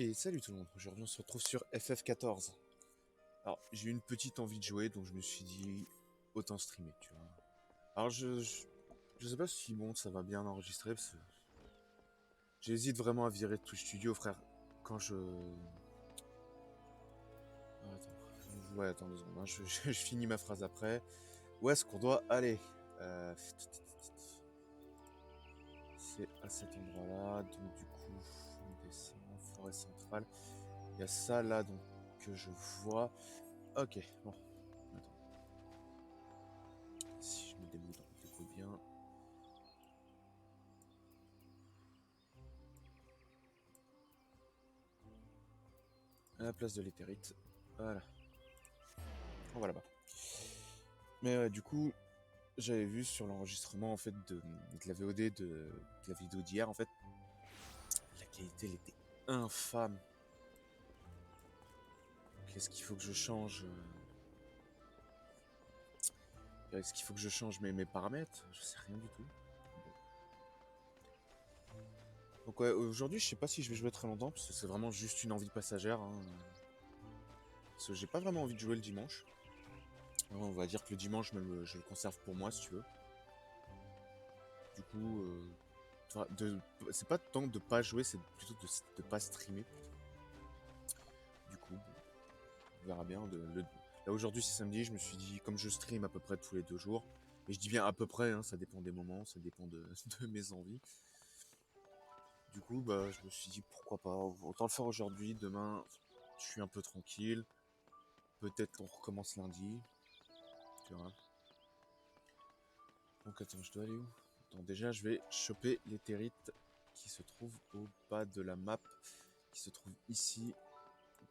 Et salut tout le monde, aujourd'hui on se retrouve sur FF14. Alors j'ai eu une petite envie de jouer donc je me suis dit autant streamer, tu vois. Alors je sais pas si bon ça va bien enregistrer parce que j'hésite vraiment à virer de Twitch Studio frère quand je... Ah, attends, ouais attends 2 secondes, hein, je finis ma phrase après. Où est-ce qu'on doit aller? C'est à cet endroit là, donc du coup on descend, forêt centrale. Il y a ça là donc que je vois. Ok, bon. Attends. Si je me débrouille bien. À la place de l'éthérite. Voilà. On va là-bas. Mais du coup, j'avais vu sur l'enregistrement en fait de la VOD de la vidéo d'hier en fait. La qualité elle était infâme. Qu'est-ce qu'il faut que je change Est-ce qu'il faut que je change mes paramètres? Je sais rien du tout. Donc ouais, aujourd'hui je sais pas si je vais jouer très longtemps parce que c'est vraiment juste une envie passagère. Hein. Parce que j'ai pas vraiment envie de jouer le dimanche. Alors, on va dire que le dimanche je le conserve pour moi si tu veux. Du coup, c'est pas tant de pas jouer, c'est plutôt de pas streamer. Du coup, on verra bien. Là aujourd'hui c'est samedi, je me suis dit comme je stream à peu près tous les 2 jours. Et je dis bien à peu près, hein, ça dépend des moments, ça dépend de mes envies. Du coup, bah, je me suis dit pourquoi pas, autant le faire aujourd'hui, demain je suis un peu tranquille. Peut-être on recommence lundi, tu vois. Donc attends, je dois aller où? Attends, déjà je vais choper l'éthérite qui se trouve au bas de la map, qui se trouve ici,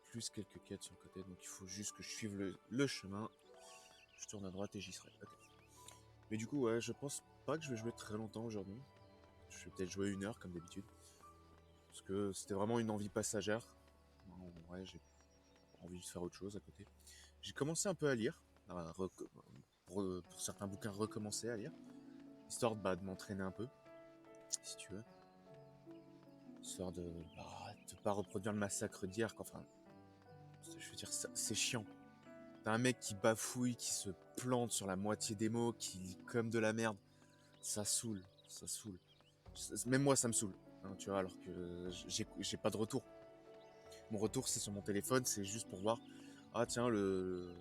plus quelques quêtes sur le côté, donc il faut juste que je suive le chemin. Je tourne à droite et j'y serai. Okay. Mais du coup, ouais, je pense pas que je vais jouer très longtemps aujourd'hui. Je vais peut-être jouer 1 heure comme d'habitude. Parce que c'était vraiment une envie passagère. Ouais, j'ai envie de faire autre chose à côté. J'ai commencé un peu à lire, pour certains bouquins recommencer à lire, histoire de m'entraîner un peu, si tu veux. Histoire de pas reproduire le massacre d'hier. Enfin, je veux dire, c'est chiant. T'as un mec qui bafouille, qui se plante sur la moitié des mots, qui lit comme de la merde. Ça saoule, ça saoule. Même moi, ça me saoule. Hein, tu vois, alors que j'ai pas de retour. Mon retour, c'est sur mon téléphone, c'est juste pour voir. Ah tiens, le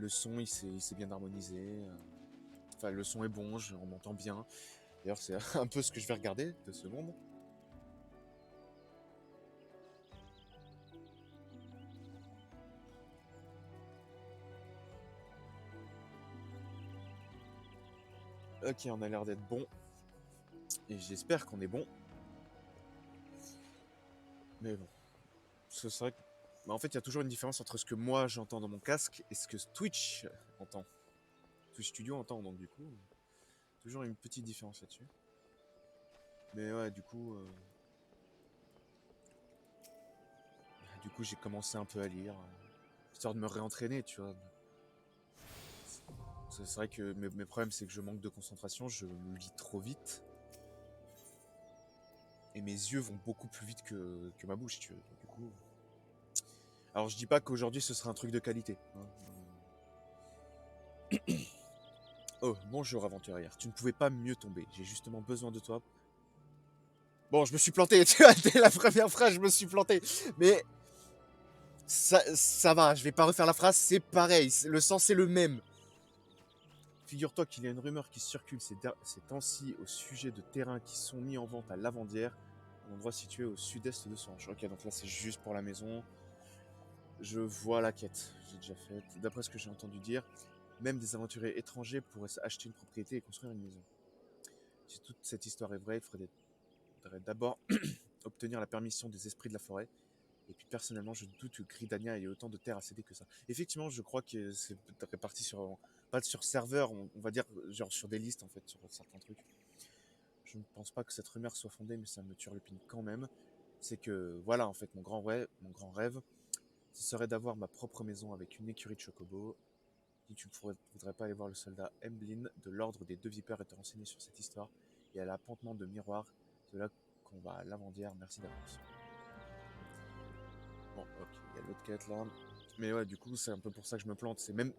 son, il s'est bien harmonisé. Enfin, le son est bon, on m'entend bien. D'ailleurs, c'est un peu ce que je vais regarder, 2 secondes. Ok, on a l'air d'être bon. Et j'espère qu'on est bon. Mais bon. C'est vrai que... Bah, en fait, il y a toujours une différence entre ce que moi j'entends dans mon casque et ce que Twitch entend. Twitch Studio entend, donc du coup, toujours une petite différence là-dessus. Mais ouais, du coup, j'ai commencé un peu à lire, histoire de me réentraîner, tu vois. C'est vrai que mes problèmes, c'est que je manque de concentration, je lis trop vite. Et mes yeux vont beaucoup plus vite que ma bouche, tu vois. Donc, du coup... Alors, je dis pas qu'aujourd'hui, ce sera un truc de qualité. Hein. Oh, bonjour aventurière, tu ne pouvais pas mieux tomber, j'ai justement besoin de toi. Bon, je me suis planté, tu vois, dès la première phrase, je me suis planté. Mais ça va, je vais pas refaire la phrase, c'est pareil, le sens est le même. Figure-toi qu'il y a une rumeur qui circule ces temps-ci au sujet de terrains qui sont mis en vente à Lavandière, un endroit situé au sud-est de Solange. Ok, donc là c'est juste pour la maison. Je vois la quête, j'ai déjà faite. D'après ce que j'ai entendu dire, même des aventuriers étrangers pourraient acheter une propriété et construire une maison. Si toute cette histoire est vraie, il faudrait d'abord obtenir la permission des esprits de la forêt. Et puis personnellement, je doute que Gridania ait autant de terres à céder que ça. Effectivement, je crois que c'est réparti sur... Pas sur serveur, on va dire genre sur des listes en fait, sur certains trucs. Je ne pense pas que cette rumeur soit fondée, mais ça me turlupine quand même. C'est que, voilà, en fait, mon grand rêve, ce serait d'avoir ma propre maison avec une écurie de chocobo. Si tu ne voudrais pas aller voir le soldat Emblin de l'ordre des 2 vipères et te renseigner sur cette histoire, et à l'appontement de miroir, c'est là qu'on va à Lavandière, merci d'avance. Bon, ok, il y a l'autre quête là. Mais ouais, du coup, c'est un peu pour ça que je me plante. C'est même...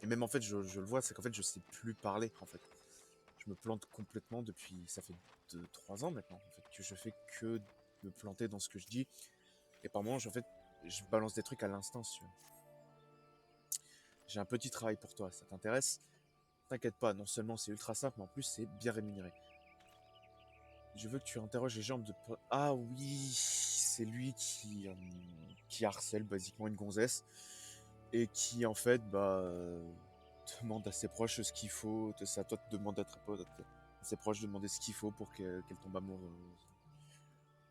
Et même en fait, je le vois, c'est qu'en fait, je sais plus parler, en fait. Je me plante complètement depuis... Ça fait 3 ans maintenant, en fait, que je fais que me planter dans ce que je dis. Et par moments, en fait, je balance des trucs à l'instant, si tu veux. J'ai un petit travail pour toi, ça t'intéresse? T'inquiète pas, non seulement c'est ultra simple, mais en plus c'est bien rémunéré. Je veux que tu interroges les jambes de... Ah oui, c'est lui qui harcèle basiquement une gonzesse. Et qui en fait, demande à ses proches ce qu'il faut. C'est à toi de demander à ses proches de demander ce qu'il faut pour qu'elle tombe amoureuse.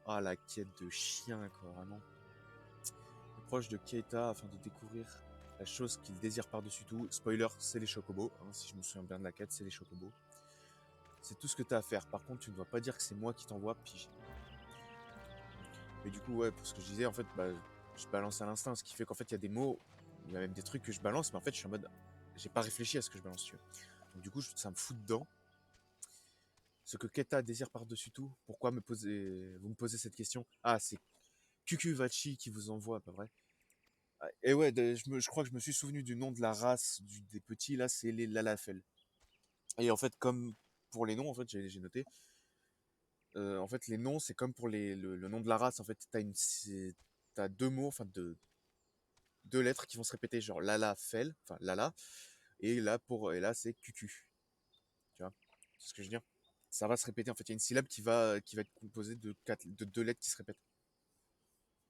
Ah, la quête de chien, quoi, vraiment. Les proches de Keita afin de découvrir la chose qu'il désire par-dessus tout. Spoiler, c'est les chocobos. Hein, si je me souviens bien de la quête, c'est les chocobos. C'est tout ce que t'as à faire. Par contre, tu ne dois pas dire que c'est moi qui t'envoie pige. Mais du coup, ouais, pour ce que je disais, en fait, je balance à l'instinct. Ce qui fait qu'en fait, il y a des mots, il y a même des trucs que je balance, mais en fait, je suis en mode, j'ai pas réfléchi à ce que je balance, tu vois. Donc du coup, ça me fout dedans. Ce que Keta désire par-dessus tout, pourquoi vous me posez cette question? Ah, c'est Kukuvachi qui vous envoie, pas vrai? Ah, et ouais, je crois que je me suis souvenu du nom de la race des petits, là, c'est les Lalafel. Et en fait, comme pour les noms, en fait, j'ai noté, en fait, les noms, c'est comme pour le nom de la race, en fait, t'as deux mots, enfin, deux lettres qui vont se répéter, genre Lalafel, enfin, Lala, et là, c'est Kuku, tu vois? C'est ce que je veux dire? Ça va se répéter, en fait, il y a une syllabe qui va être composée de deux lettres qui se répètent.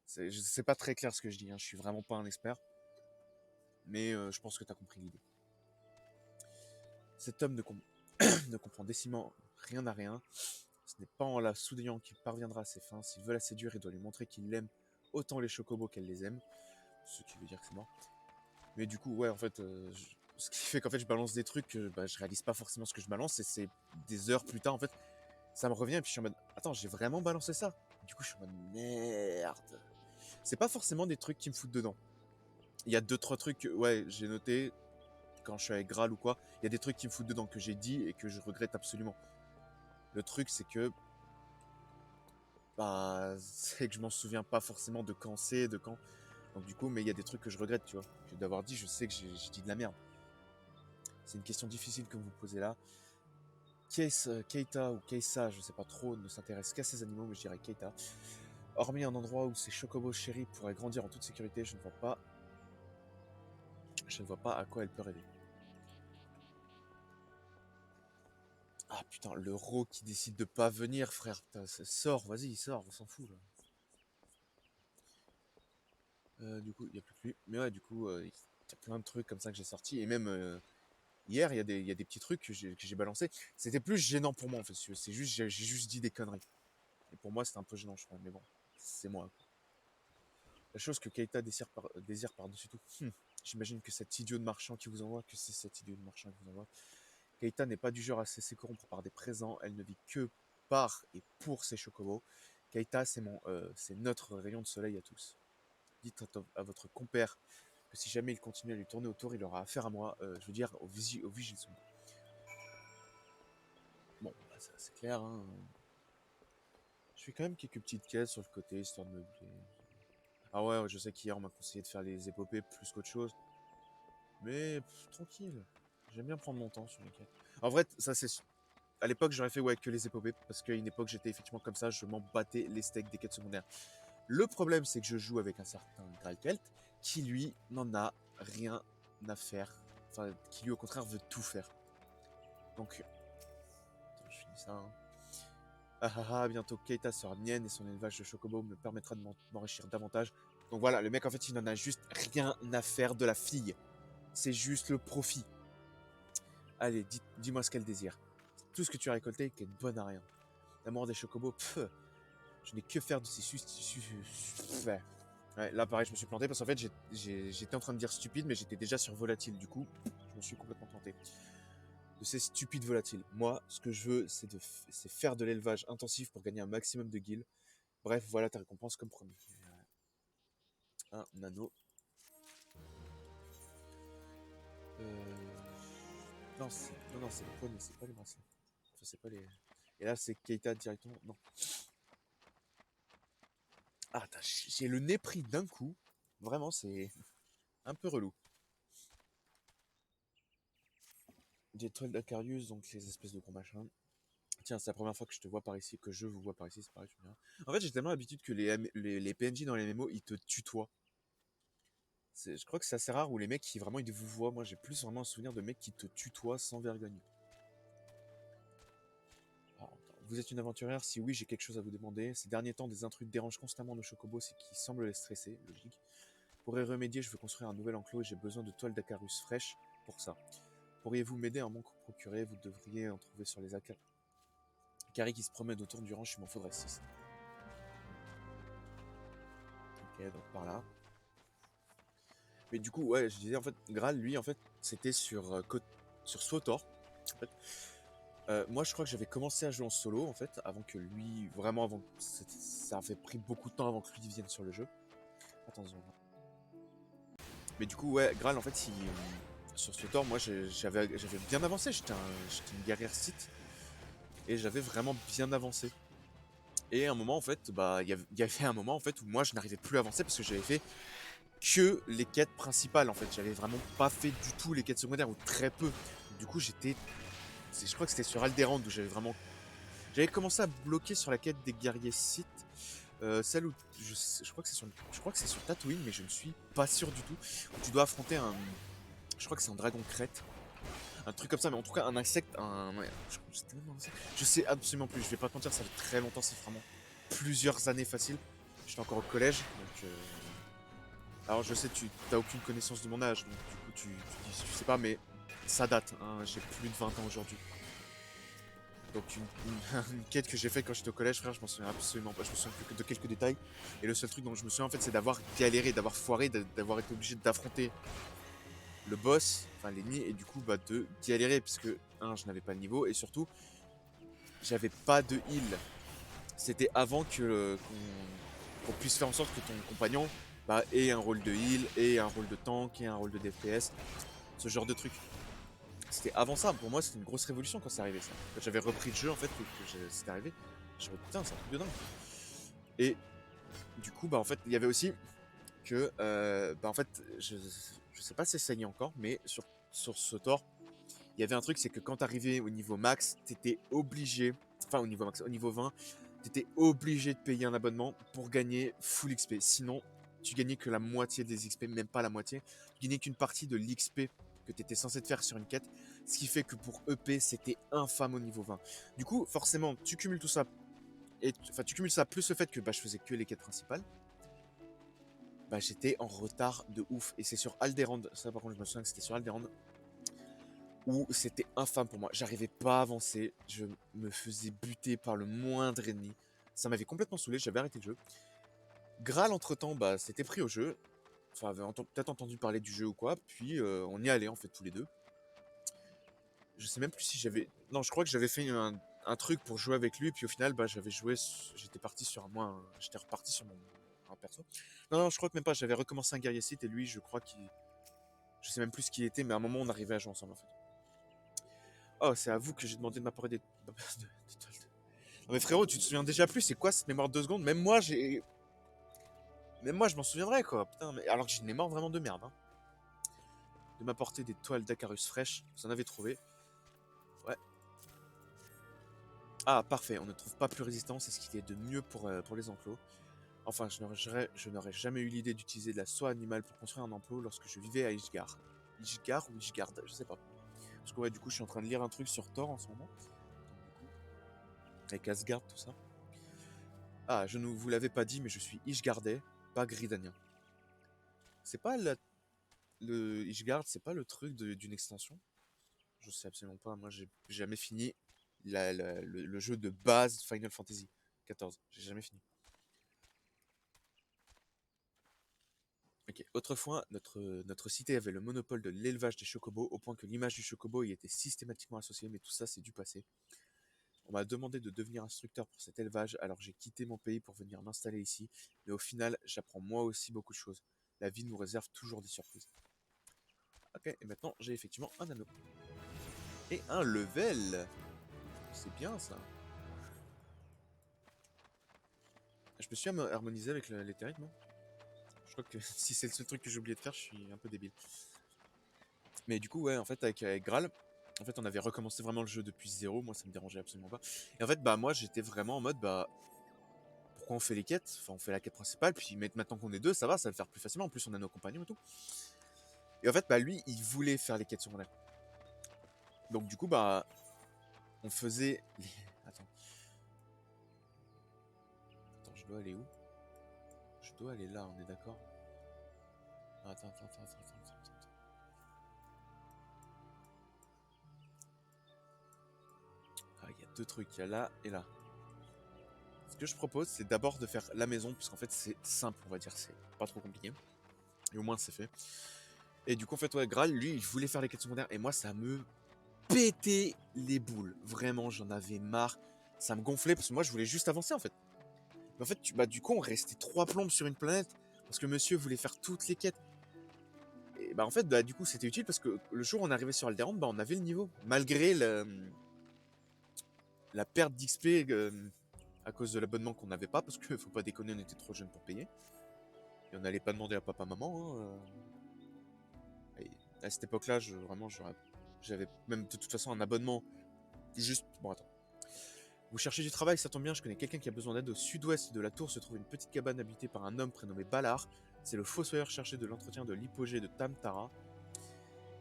C'est pas très clair ce que je dis, hein. Je suis vraiment pas un expert, mais je pense que tu as compris l'idée. Cet homme ne comprend décidément rien à rien. Ce n'est pas en la soudoyant qu'il parviendra à ses fins. S'il veut la séduire, il doit lui montrer qu'il aime autant les chocobos qu'elle les aime. Ce qui veut dire que c'est mort. Mais du coup, ouais, en fait, ce qui fait qu'en fait, je balance des trucs que je réalise pas forcément ce que je balance. Et c'est des heures plus tard, en fait, ça me revient. Et puis je suis en mode, attends, j'ai vraiment balancé ça. Du coup, je suis en mode, merde. C'est pas forcément des trucs qui me foutent dedans. Il y a deux, trois trucs, ouais, j'ai noté quand je suis avec Graal ou quoi. Il y a des trucs qui me foutent dedans que j'ai dit et que je regrette absolument. Le truc, c'est que, c'est que je m'en souviens pas forcément de quand c'est, de quand. Donc du coup, mais il y a des trucs que je regrette, tu vois. Que d'avoir dit, je sais que j'ai dit de la merde. C'est une question difficile que vous me posez là. Keita ou Keisa, je sais pas trop, ne s'intéresse qu'à ces animaux, mais je dirais Keita. Hormis un endroit où ces chocobos chéris pourraient grandir en toute sécurité, je ne vois pas à quoi elle peut rêver. Ah putain, l'euro qui décide de pas venir, frère. Putain, sors, vas-y, sors, on s'en fout là. Du coup, il n'y a plus que lui. Mais ouais, du coup, il y a plein de trucs comme ça que j'ai sortis. Et même hier, il y a des petits trucs que j'ai balancés. C'était plus gênant pour moi en fait. C'est juste, j'ai juste dit des conneries. Et pour moi, c'était un peu gênant, je crois. Mais bon, c'est moi, quoi. La chose que Keita désire par-dessus tout. J'imagine que cet idiot de marchand qui vous envoie, que c'est cet idiot de marchand qui vous envoie. Keita n'est pas du genre à se laisser corrompre par des présents. Elle ne vit que par et pour ses chocobos. Keita, c'est notre rayon de soleil à tous. Dites à votre compère que si jamais il continue à lui tourner autour, il aura affaire à moi, je veux dire, au Viginsung. Bon, ça c'est clair, hein. Je fais quand même quelques petites quêtes sur le côté, histoire de meubler. Ah ouais, je sais qu'hier on m'a conseillé de faire les épopées plus qu'autre chose. Mais tranquille, j'aime bien prendre mon temps sur les quêtes. En vrai, ça c'est... À l'époque, j'aurais fait ouais, que les épopées, parce qu'à une époque, j'étais effectivement comme ça, je m'en battais les steaks des quêtes secondaires. Le problème, c'est que je joue avec un certain Graal Kelt, qui lui n'en a rien à faire. Enfin, qui lui au contraire veut tout faire. Donc, attends, je finis ça. Hein. Ah ah ah, bientôt Keita sera mienne et son élevage de chocobo me permettra de m'enrichir davantage. Donc voilà, le mec en fait il n'en a juste rien à faire de la fille. C'est juste le profit. Allez, dis-moi ce qu'elle désire. Tout ce que tu as récolté qui est bonne à rien. L'amour des chocobos, je n'ai que faire de ces ouais, là pareil je me suis planté parce qu'en fait j'étais en train de dire stupide mais j'étais déjà sur volatile. Du coup, je me suis complètement planté. De ces stupides volatiles. Moi, ce que je veux, c'est faire de l'élevage intensif pour gagner un maximum de gilles. Bref, voilà ta récompense comme promis. Un nano. Non, c'est les poignets, c'est pas les bracelets. Enfin, c'est pas les. Et là, c'est Keita directement. Non. Ah, j'ai le nez pris d'un coup. Vraiment, c'est un peu relou. Des toiles d'Acarius, donc les espèces de gros machins. Tiens, c'est la première fois que je te vois par ici, que je vous vois par ici, c'est pareil, tu me diras. En fait, j'ai tellement l'habitude que les PNJ dans les MMO, ils te tutoient. Je crois que c'est assez rare où les mecs qui vraiment ils vous voient. Moi, j'ai plus vraiment un souvenir de mecs qui te tutoient sans vergogne. Alors, vous êtes une aventurière? Si oui, j'ai quelque chose à vous demander. Ces derniers temps, des intrus dérangent constamment nos chocobos et qui semblent les stresser, logique. Pour y remédier, je veux construire un nouvel enclos et j'ai besoin de toiles d'Acarus fraîches pour ça. Pourriez-vous m'aider à m'en procurer? Vous devriez en trouver sur les acaris qui se promènent autour du ranch, il m'en faudrait 6. Ok, donc par là. Mais du coup, ouais, je disais en fait, Graal, lui, en fait, c'était sur Swotor. En fait, moi, je crois que j'avais commencé à jouer en solo, en fait, avant que lui, vraiment avant, ça avait pris beaucoup de temps avant que lui vienne sur le jeu. Attention. Mais du coup, ouais, Graal, en fait, sur Swotor, moi, j'avais bien avancé. J'étais une guerrière site et j'avais vraiment bien avancé. Et à un moment, en fait, bah, il y avait un moment, en fait, où moi, je n'arrivais plus à avancer parce que j'avais fait que les quêtes principales, en fait. J'avais vraiment pas fait du tout les quêtes secondaires, ou très peu. Du coup, je crois que c'était sur Alderaan où j'avais commencé à bloquer sur la quête des guerriers Sith. Celle où je crois que c'est sur Tatooine, mais je ne suis pas sûr du tout. Où tu dois affronter je crois que c'est un dragon crête, un truc comme ça, mais en tout cas un insecte, ouais, je sais absolument plus. Je vais pas te mentir, ça fait très longtemps, c'est vraiment plusieurs années faciles. J'étais encore au collège, donc. Alors je sais, tu n'as aucune connaissance de mon âge, donc du coup tu dis, tu sais pas, mais ça date. Hein, j'ai plus de 20 ans aujourd'hui. Donc une quête que j'ai faite quand j'étais au collège, frère, je m'en souviens absolument pas. Je me souviens plus que de quelques détails. Et le seul truc dont je me souviens en fait, c'est d'avoir galéré, d'avoir foiré, d'avoir été obligé d'affronter le boss, enfin l'ennemi, et du coup bah de galérer puisque je n'avais pas le niveau et surtout j'avais pas de heal. C'était avant qu'on puisse faire en sorte que ton compagnon bah, ait un rôle de heal, ait un rôle de tank, ait un rôle de DPS, ce genre de truc. C'était avant ça, pour moi c'était une grosse révolution quand c'est arrivé ça. Quand j'avais repris le jeu en fait, c'était arrivé, je me dit putain c'est un truc de dingue. Et du coup bah en fait il y avait aussi que bah en fait je sais pas si ça y est encore, mais sur ce tort, il y avait un truc, c'est que quand t'arrivais au niveau max, t'étais obligé, enfin au niveau max, au niveau 20, t'étais obligé de payer un abonnement pour gagner full XP. Sinon, tu gagnais que la moitié des XP, même pas la moitié. Tu gagnais qu'une partie de l'XP que t'étais censé te faire sur une quête. Ce qui fait que pour EP, c'était infâme au niveau 20. Du coup, forcément, tu cumules tout ça. Enfin, tu cumules ça plus le fait que bah, je faisais que les quêtes principales. Bah, j'étais en retard de ouf. Et c'est sur Alderaan, ça par contre, je me souviens que c'était sur Alderaan, où c'était infâme pour moi. J'arrivais pas à avancer, je me faisais buter par le moindre ennemi. Ça m'avait complètement saoulé, j'avais arrêté le jeu. Graal, entre-temps, bah, s'était pris au jeu. Enfin, avait peut-être entendu parler du jeu ou quoi. Puis on y allait en fait tous les deux. Je sais même plus si j'avais. Non, je crois que j'avais fait un truc pour jouer avec lui. Puis au final, bah, j'étais parti sur j'étais reparti sur un perso. Non, non, je crois que même pas. J'avais recommencé un guerrier site et lui, je crois qu'il. Je sais même plus ce qu'il était, mais à un moment, on arrivait à jouer ensemble en fait. Oh, c'est à vous que j'ai demandé de m'apporter des. Non mais frérot, tu te souviens déjà plus, c'est quoi cette mémoire de 2 secondes? Même moi, je m'en souviendrai quoi. Putain, mais alors que j'ai une mémoire vraiment de merde. Hein. De m'apporter des toiles d'Acarus fraîches, vous en avez trouvé. Ouais. Ah, parfait, on ne trouve pas plus résistant, c'est ce qu'il y a de mieux pour les enclos. Enfin, je n'aurais jamais eu l'idée d'utiliser de la soie animale pour construire un enclos lorsque je vivais à Ishgard. Ishgard ou Ishgard, je sais pas. Parce que ouais, du coup, je suis en train de lire un truc sur Thor en ce moment. Avec Asgard, tout ça. Ah, je ne vous l'avais pas dit, mais je suis Ishgardais, pas Gridanien. C'est pas le Ishgard, c'est pas le truc d'une extension? Je sais absolument pas. Moi, j'ai jamais fini le jeu de base Final Fantasy XIV. J'ai jamais fini. Ok. Autrefois, notre cité avait le monopole de l'élevage des chocobos, au point que l'image du chocobo y était systématiquement associée, mais tout ça, c'est du passé. On m'a demandé de devenir instructeur pour cet élevage, alors j'ai quitté mon pays pour venir m'installer ici, mais au final, j'apprends moi aussi beaucoup de choses. La vie nous réserve toujours des surprises. Ok, et maintenant, j'ai effectivement un anneau. Et un level. C'est bien ça. Je me suis harmonisé avec les territs, non? Je crois que si c'est le seul truc que j'ai oublié de faire, je suis un peu débile. Mais du coup, ouais, en fait, avec Graal, en fait, on avait recommencé vraiment le jeu depuis zéro. Moi, ça me dérangeait absolument pas. Et en fait, bah, moi, j'étais vraiment en mode, bah, pourquoi on fait les quêtes? Enfin, on fait la quête principale, puis maintenant qu'on est deux, ça va le faire plus facilement. En plus, on a nos compagnons et tout. Et en fait, bah, lui, il voulait faire les quêtes secondaires. Donc, du coup, bah, on faisait les. Attends. Attends, je dois aller où? Je dois aller là, on est d'accord? Attends. Ah, il y a deux trucs, il y a là et là. Ce que je propose, c'est d'abord de faire la maison, puisqu'en fait, c'est simple, on va dire, c'est pas trop compliqué. Et au moins, c'est fait. Et du coup, en fait, ouais, Graal, lui, il voulait faire les quêtes secondaires, et moi, ça me pétait les boules. Vraiment, j'en avais marre. Ça me gonflait, parce que moi, je voulais juste avancer, en fait. Mais en fait, bah, du coup, on restait 3 plombes sur une planète, parce que monsieur voulait faire toutes les quêtes. Et bah, en fait, bah, du coup, c'était utile, parce que le jour où on arrivait sur Alderaan, bah, on avait le niveau. Malgré la perte d'XP à cause de l'abonnement qu'on n'avait pas, parce que faut pas déconner, on était trop jeunes pour payer. Et on n'allait pas demander à papa-maman. Et à cette époque-là, j'avais même de toute façon un abonnement. Juste. Bon, attends. Vous cherchez du travail, ça tombe bien, je connais quelqu'un qui a besoin d'aide. Au sud-ouest de la tour se trouve une petite cabane habitée par un homme prénommé Ballard. C'est le fossoyeur chargé de l'entretien de l'hypogée de Tamtara.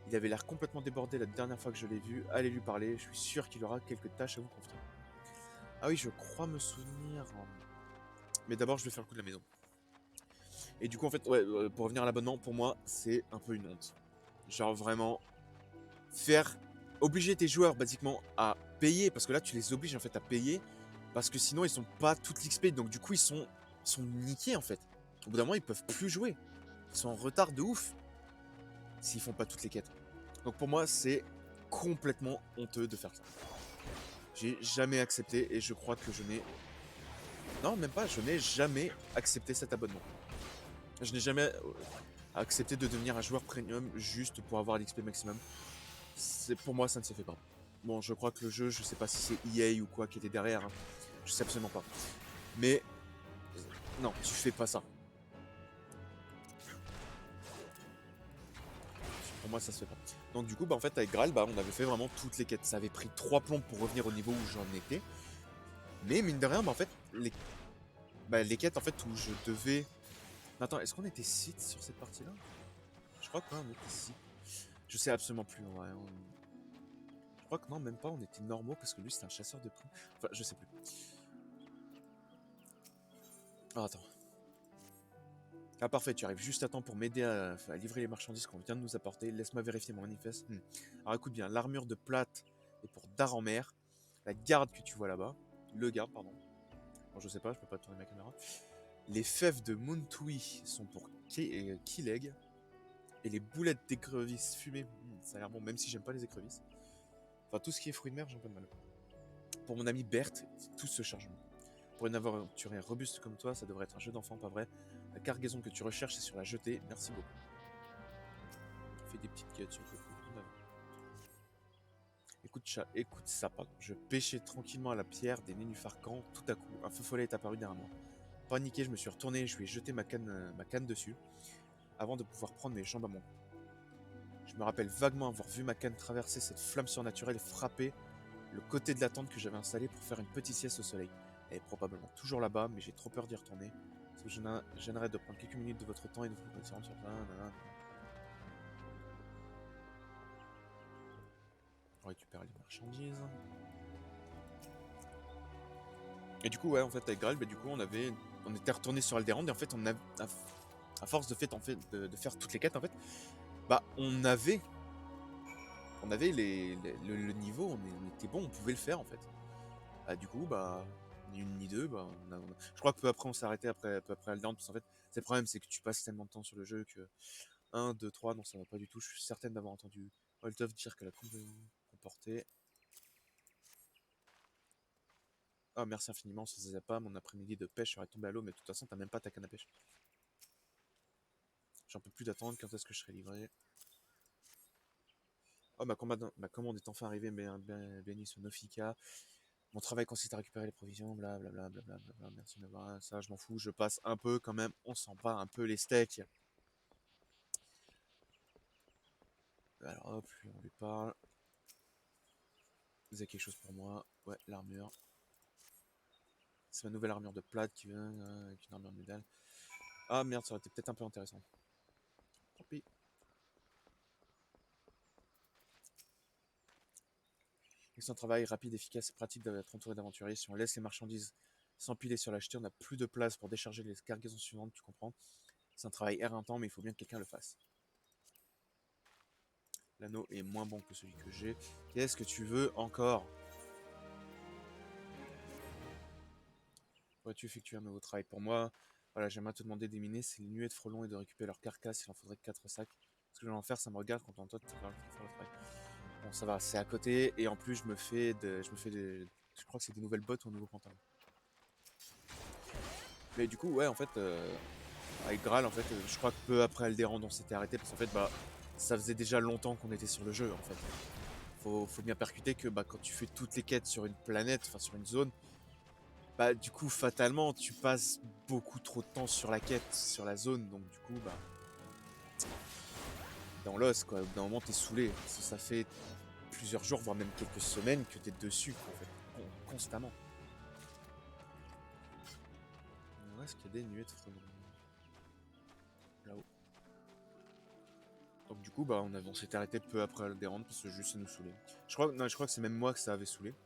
Il avait l'air complètement débordé la dernière fois que je l'ai vu. Allez lui parler, je suis sûr qu'il aura quelques tâches à vous confier. Ah oui, je crois me souvenir. Mais d'abord, je vais faire le coup de la maison. Et du coup, en fait, ouais, pour revenir à l'abonnement, pour moi, c'est un peu une honte. Genre vraiment, obliger tes joueurs basiquement à payer, parce que là, tu les obliges en fait à payer, parce que sinon, ils sont pas toute l'XP, donc du coup, ils sont niqués en fait. Au bout d'un moment, ils peuvent plus jouer. Ils sont en retard de ouf s'ils font pas toutes les quêtes. Donc pour moi, c'est complètement honteux de faire ça. J'ai jamais accepté et je crois que je n'ai. Non, même pas, je n'ai jamais accepté cet abonnement. Je n'ai jamais accepté de devenir un joueur premium juste pour avoir l'XP maximum. Pour moi, ça ne se fait pas. Bon, je crois que le jeu, je sais pas si c'est EA ou quoi qui était derrière. Hein. Je sais absolument pas. Mais non, tu fais pas ça. Pour moi, ça se fait pas. Donc du coup, bah en fait, avec Graal, bah on avait fait vraiment toutes les quêtes. Ça avait pris 3 plombs pour revenir au niveau où j'en étais. Mais mine de rien, bah en fait, les quêtes en fait où je devais. Attends, est-ce qu'on était site sur cette partie-là? Je crois que non, on était site. Je sais absolument plus. Ouais, je crois que non, même pas. On était normaux parce que lui, c'était un chasseur de primes. Enfin, je sais plus. Oh, attends. Ah parfait, tu arrives juste à temps pour m'aider à livrer les marchandises qu'on vient de nous apporter. Laisse-moi vérifier mon manifeste. Alors écoute bien, l'armure de plate est pour Daranmer. La garde que tu vois là-bas. Le garde, pardon. Bon, je sais pas, je peux pas tourner ma caméra. Les fèves de Muntui sont pour Kileg. Et les boulettes d'écrevisses fumées, ça a l'air bon, même si j'aime pas les écrevisses. Enfin, tout ce qui est fruits de mer, j'ai un peu de mal. Pour mon ami Berthe, tout ce chargement. Pour une aventurière robuste comme toi, ça devrait être un jeu d'enfant, pas vrai? La cargaison que tu recherches est sur la jetée, merci beaucoup. Fais des petites quêtes sur le coup. Écoute ça, pardon. Je pêchais tranquillement à la pierre des nénuphars quand, tout à coup, un feu follet est apparu derrière moi. Paniqué, je me suis retourné et je lui ai jeté ma canne dessus, avant de pouvoir prendre mes jambes à mon cou. Je me rappelle vaguement avoir vu ma canne traverser cette flamme surnaturelle et frapper le côté de la tente que j'avais installée pour faire une petite sieste au soleil. Elle est probablement toujours là-bas, mais j'ai trop peur d'y retourner. Parce que je gênerais de prendre quelques minutes de votre temps et de vous rendre sur ça. On récupère les marchandises. Et du coup, ouais, en fait, avec Graal, bah, du coup, on était retourné sur Alderaan et en fait, à force de faire toutes les quêtes, en fait, bah, on avait le niveau, on était bon, on pouvait le faire, en fait. Bah, du coup, bah, ni une ni deux, bah, je crois que peu après, on s'est arrêté peu après Alderaan, parce qu'en fait, c'est le problème, c'est que tu passes tellement de temps sur le jeu que 1, 2, 3, non, ça va pas du tout. Je suis certaine d'avoir entendu Oltov dire qu'elle a comporté. Ah, merci infiniment, ça faisait pas, mon après-midi de pêche serait tombé à l'eau, mais de toute façon, t'as même pas ta canne à pêche. J'en peux plus d'attendre, quand est-ce que je serai livré? Oh, ma commande est enfin arrivée, mais béni ce Nofika. Mon travail consiste à récupérer les provisions, blablabla, blablabla, merci de m'avoir, ça je m'en fous, je passe un peu quand même, on s'en bat un peu les steaks. Alors hop, lui on lui parle. Vous avez quelque chose pour moi? Ouais, l'armure. C'est ma nouvelle armure de plate qui vient avec une armure médaille. Ah merde, ça aurait été peut-être un peu intéressant. Tant pis. C'est un travail rapide, efficace et pratique d'être entouré d'aventuriers. Si on laisse les marchandises s'empiler sur l'acheteur, on n'a plus de place pour décharger les cargaisons suivantes, tu comprends? C'est un travail éreintant, mais il faut bien que quelqu'un le fasse. L'anneau est moins bon que celui que j'ai. Qu'est-ce que tu veux encore? Pourrais-tu effectuer un nouveau travail pour moi? Voilà, j'aimerais te demander d'éminer ces nuées de frelons et de récupérer leurs carcasses. Il en faudrait 4 sacs. Ce que je vais en faire, ça me regarde quand on toi de faire le travail. Bon, ça va, c'est à côté. Et en plus, je crois que c'est des nouvelles bottes ou un nouveau pantalon. Mais du coup, ouais, en fait, avec Graal, en fait, je crois que peu après Alderan, on s'était arrêté parce qu'en fait, bah, ça faisait déjà longtemps qu'on était sur le jeu, en fait. Faut bien percuter que bah, quand tu fais toutes les quêtes sur une planète, enfin sur une zone, bah du coup fatalement tu passes beaucoup trop de temps sur la quête, sur la zone, donc du coup bah dans l'os quoi, au bout d'un moment t'es saoulé, ça fait plusieurs jours voire même quelques semaines que t'es dessus quoi, en fait, constamment. Où est-ce qu'il y a des nuées de frelons? Là-haut. Donc du coup bah on s'était arrêté peu après Alderan parce que juste ça nous saoulait. Je crois que c'est même moi que ça avait saoulé.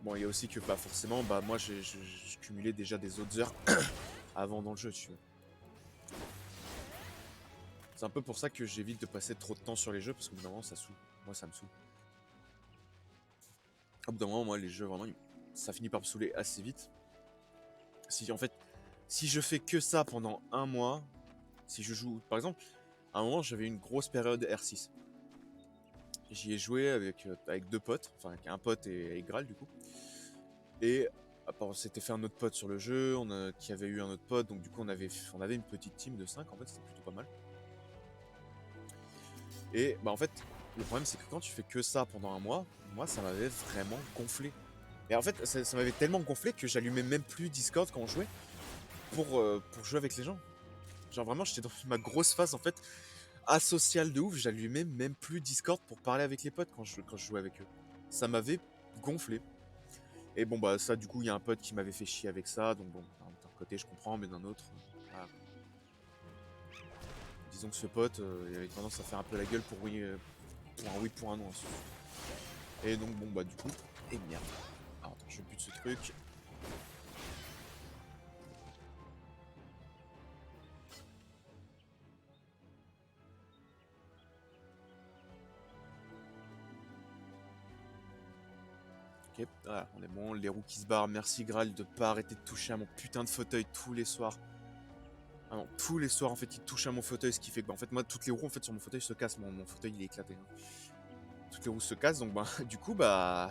Bon il y a aussi que bah forcément bah moi je cumulais déjà des autres heures avant dans le jeu tu vois. C'est un peu pour ça que j'évite de passer trop de temps sur les jeux parce qu'au bout d'un moment ça saoule. Moi ça me saoule. Au bout d'un moment moi les jeux vraiment ça finit par me saouler assez vite. Si en fait si je fais que ça pendant un mois, si je joue par exemple, à un moment j'avais une grosse période R6. J'y ai joué avec deux potes, enfin avec un pote et Graal du coup. Et on s'était fait un autre pote sur le jeu, qui avait eu un autre pote, donc du coup on avait une petite team de 5 en fait, c'était plutôt pas mal. Et bah en fait, le problème c'est que quand tu fais que ça pendant un mois, moi ça m'avait vraiment gonflé. Et en fait, ça m'avait tellement gonflé que j'allumais même plus Discord quand on jouait pour jouer avec les gens. Genre vraiment, j'étais dans ma grosse phase en fait, asociale de ouf, j'allumais même plus Discord pour parler avec les potes quand je jouais avec eux. Ça m'avait gonflé. Et bon bah ça du coup, il y a un pote qui m'avait fait chier avec ça, donc bon, d'un côté je comprends, mais d'un autre, voilà. Disons que ce pote, il avait tendance à faire un peu la gueule pour pour un oui, pour un non. Et donc bon bah du coup, et merde. Alors attends, je bute ce truc. Ok, voilà, on est bon, les roues qui se barrent. Merci Graal de pas arrêter de toucher à mon putain de fauteuil tous les soirs. Ah non, tous les soirs en fait il touche à mon fauteuil, ce qui fait que bah, en fait moi toutes les roues en fait sur mon fauteuil se cassent, mon fauteuil il est éclaté, hein. Toutes les roues se cassent donc bah du coup bah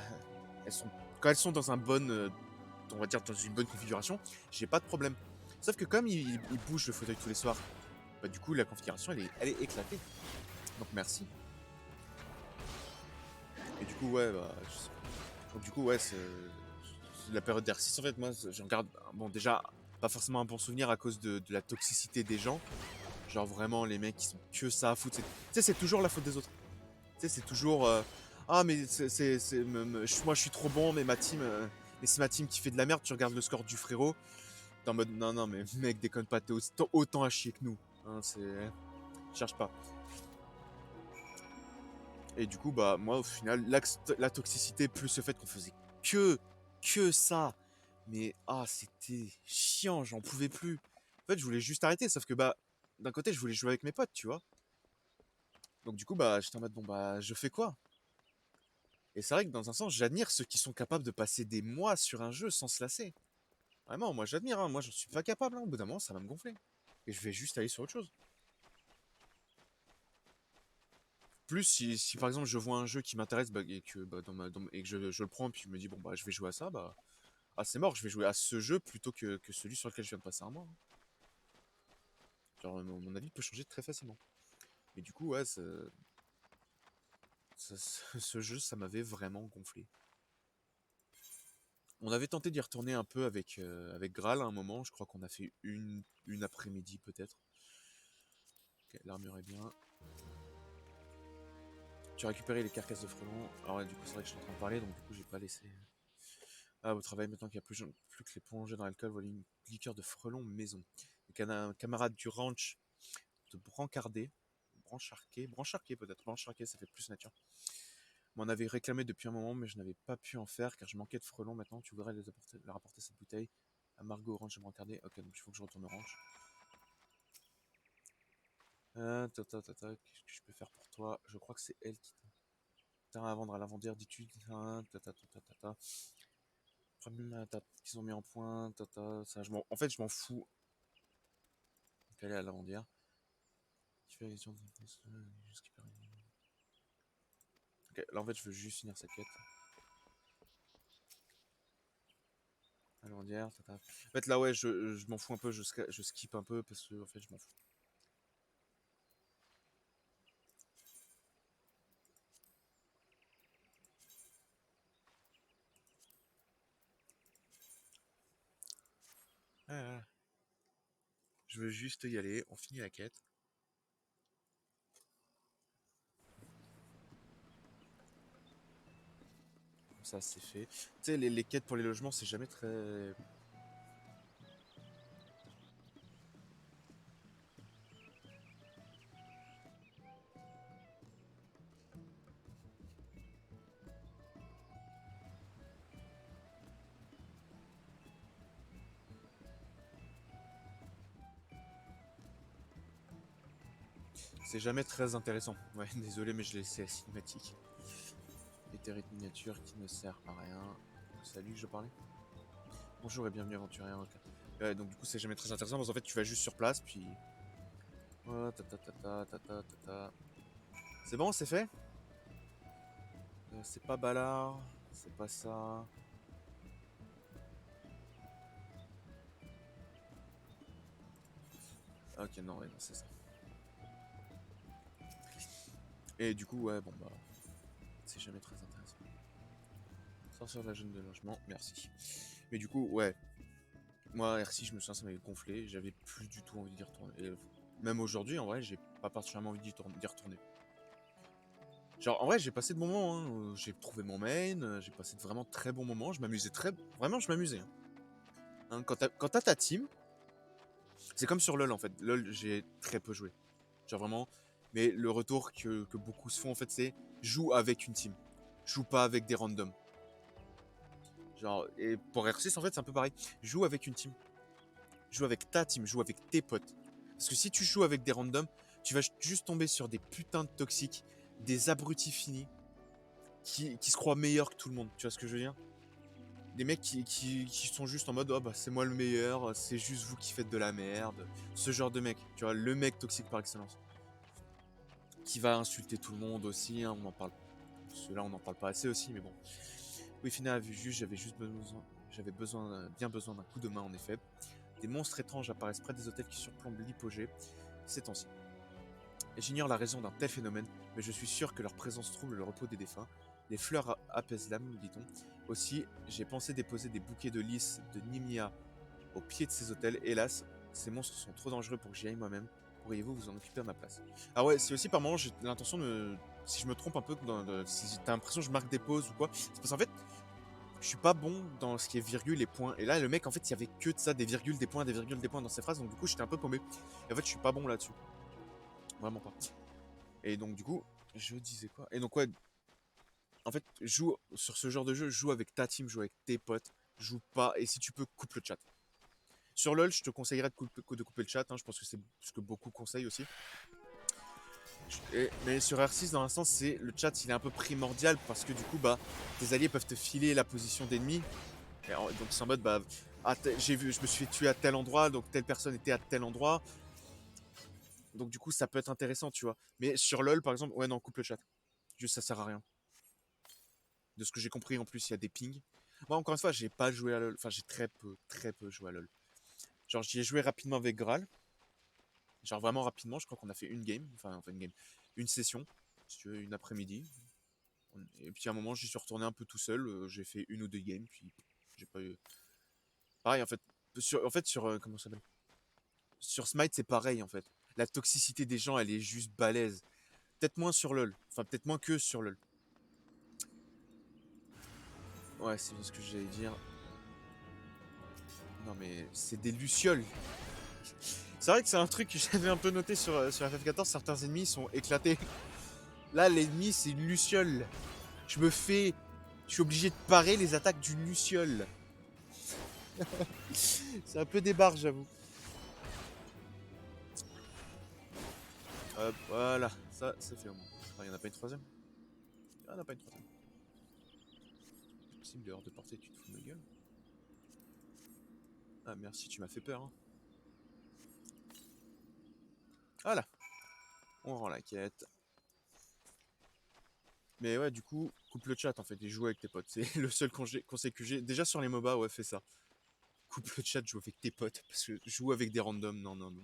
quand elles sont dans un bon on va dire dans une bonne configuration, j'ai pas de problème. Sauf que comme il bouge le fauteuil tous les soirs, bah du coup la configuration elle est éclatée. Donc merci. Et du coup ouais bah donc du coup ouais c'est la période d'R6 en fait moi j'en garde bon déjà pas forcément un bon souvenir à cause de la toxicité des gens. Genre vraiment les mecs qui sont que ça à foutre. Tu sais c'est toujours la faute des autres. Tu sais c'est toujours ah mais moi je suis trop bon mais ma team mais c'est ma team qui fait de la merde, tu regardes le score du frérot. T'es en mode non non mais mec déconne pas, t'es autant à chier que nous. Hein, c'est. Cherche pas. Et du coup bah moi au final la toxicité plus le fait qu'on faisait que que ça. Mais ah c'était chiant, j'en pouvais plus. En fait je voulais juste arrêter, sauf que bah d'un côté je voulais jouer avec mes potes, tu vois. Donc du coup bah j'étais en mode bon bah je fais quoi? Et c'est vrai que dans un sens j'admire ceux qui sont capables de passer des mois sur un jeu sans se lasser. Vraiment moi j'admire, hein. Moi j'en suis pas capable, hein. Au bout d'un moment ça va me gonfler. Et je vais juste aller sur autre chose. Plus si par exemple je vois un jeu qui m'intéresse bah, et que, bah, et que je le prends puis je me dis bon bah je vais jouer à ça, bah ah c'est mort, je vais jouer à ce jeu plutôt que celui sur lequel je viens de passer un mois, hein. Genre mon avis peut changer très facilement. Et du coup ouais Ce jeu, ça m'avait vraiment gonflé. On avait tenté d'y retourner un peu avec Graal à un moment. Je crois qu'on a fait une après-midi peut-être. Ok, l'armure est bien. Tu as récupéré les carcasses de frelons. Alors ouais, du coup, c'est vrai que je suis en train de parler, donc du coup, j'ai pas laissé. Ah, au travail, maintenant qu'il n'y a plus que les plongées dans l'alcool, voilà une liqueur de frelons maison. Un camarade du ranch de Brancharqué peut-être. Brancharqué, ça fait plus nature. M'en avait réclamé depuis un moment, mais je n'avais pas pu en faire car je manquais de frelons. Maintenant, tu voudrais leur apporter cette bouteille à Margot au ranch de Brancardé. Ok, donc il faut que je retourne au ranch. Qu'est-ce que je peux faire pour toi? Je crois que c'est elle qui t'a à vendre à la vendière, dis-tu. Qu'ils ont mis en point. Ça, en fait, je m'en fous. Donc, aller à la lavandière. Tu fais la question de... Ok, là en fait, je veux juste finir cette quête. À la lavandière, En fait, là, ouais, je m'en fous un peu. Je skip un peu parce que, en fait, je m'en fous. Ah, je veux juste y aller. On finit la quête. Comme ça, c'est fait. Tu sais, les quêtes pour les logements, c'est jamais très. C'est jamais très intéressant. Ouais, désolé, mais je laissé la cinématique. Éthérite miniature qui ne sert à rien. Salut, je parlais. Bonjour et bienvenue aventurier. Ouais, donc du coup, c'est jamais très intéressant parce qu'en fait, tu vas juste sur place, puis. Oh, C'est bon, c'est fait. C'est pas Ballard, c'est pas ça. Ok, non, ouais, non, c'est ça. Et du coup, ouais, bon, bah, c'est jamais très intéressant. Sortir de la zone de logement, merci. Mais du coup, ouais, moi, R6, je me souviens, ça m'avait gonflé, j'avais plus du tout envie d'y retourner. Et même aujourd'hui, en vrai, j'ai pas particulièrement envie d'y retourner. Genre, en vrai, j'ai passé de bons moments, hein. J'ai trouvé mon main, j'ai passé de vraiment très bons moments, je m'amusais très. Vraiment, je m'amusais. Hein, quand t'as ta team, c'est comme sur LoL en fait. LoL, j'ai très peu joué. Genre vraiment. Mais le retour que beaucoup se font en fait, c'est joue avec une team. Joue pas avec des randoms. Genre, et pour R6, en fait, c'est un peu pareil. Joue avec une team. Joue avec ta team, joue avec tes potes. Parce que si tu joues avec des randoms, tu vas juste tomber sur des putains de toxiques, des abrutis finis, qui se croient meilleurs que tout le monde. Tu vois ce que je veux dire? Des mecs qui sont juste en mode oh bah c'est moi le meilleur, c'est juste vous qui faites de la merde. Ce genre de mec, tu vois, le mec toxique par excellence. Qui va insulter tout le monde aussi, hein, on en parle. Ceux-là on n'en parle pas assez aussi, mais bon. Oui, Fina a vu juste, j'avais bien besoin d'un coup de main en effet. Des monstres étranges apparaissent près des hôtels qui surplombent l'hypogée ces temps-ci. Et j'ignore la raison d'un tel phénomène, mais je suis sûr que leur présence trouble le repos des défunts. Les fleurs apaisent l'âme, dit-on. Aussi, j'ai pensé déposer des bouquets de lys de Nimia au pied de ces hôtels. Hélas, ces monstres sont trop dangereux pour que j'y aille moi-même. Pourriez-vous vous en occuper à ma place? Ah ouais, c'est aussi par moment, j'ai l'intention de. Si je me trompe un peu, si t'as l'impression que je marque des pauses ou quoi, c'est parce qu'en fait, je suis pas bon dans ce qui est virgule et points. Et là, le mec, en fait, il y avait que de ça, des virgules, des points dans ses phrases, donc du coup, j'étais un peu paumé. Et en fait, je suis pas bon là-dessus. Vraiment pas. Et donc, du coup, je disais quoi? Et donc, ouais, en fait, joue sur ce genre de jeu, joue avec ta team, joue avec tes potes, joue pas, et si tu peux, coupe le chat. Sur LoL, je te conseillerais de couper le chat, hein, je pense que c'est ce que beaucoup conseillent aussi. Mais sur R6, dans l'instant, le chat, il est un peu primordial parce que du coup, bah, tes alliés peuvent te filer la position d'ennemi. Donc c'est en mode, bah, j'ai vu, je me suis fait tuer à tel endroit, donc telle personne était à tel endroit. Donc du coup, ça peut être intéressant, tu vois. Mais sur LoL, par exemple, ouais, non, coupe le chat. Juste, ça sert à rien. De ce que j'ai compris, en plus, il y a des pings. Moi, encore une fois, j'ai pas joué à LoL. Enfin, j'ai très peu joué à LoL. Genre, j'y ai joué rapidement avec Graal. Genre, vraiment rapidement, je crois qu'on a fait une game. Enfin, une game. Une session, si tu veux, une après-midi. Et puis à un moment, j'y suis retourné un peu tout seul. J'ai fait une ou deux games, puis j'ai pas eu. Pareil, en fait. Comment ça s'appelle? Sur Smite, c'est pareil, en fait. La toxicité des gens, elle est juste balèze. Peut-être moins sur LoL. Enfin, peut-être moins que sur LoL. Ouais, c'est ce que j'allais dire. Non, mais c'est des lucioles. C'est vrai que c'est un truc que j'avais un peu noté sur FF14. Certains ennemis sont éclatés. Là, l'ennemi, c'est une luciole. Je me fais. Je suis obligé de parer les attaques d'une luciole. C'est un peu des barres, j'avoue. Hop, voilà. Ça, c'est fait au moins. Il n'y en a pas une troisième? Ah, il n'y en a pas une troisième. C'est possible, dehors de portée, tu te fous de ma gueule. Ah, merci, tu m'as fait peur. Hein. Voilà. On rend la quête. Mais ouais, du coup, coupe le chat en fait et joue avec tes potes. C'est le seul conseil que j'ai. Déjà sur les MOBA, ouais, fais ça. Coupe le chat, joue avec tes potes. Parce que joue avec des randoms, non, non, non.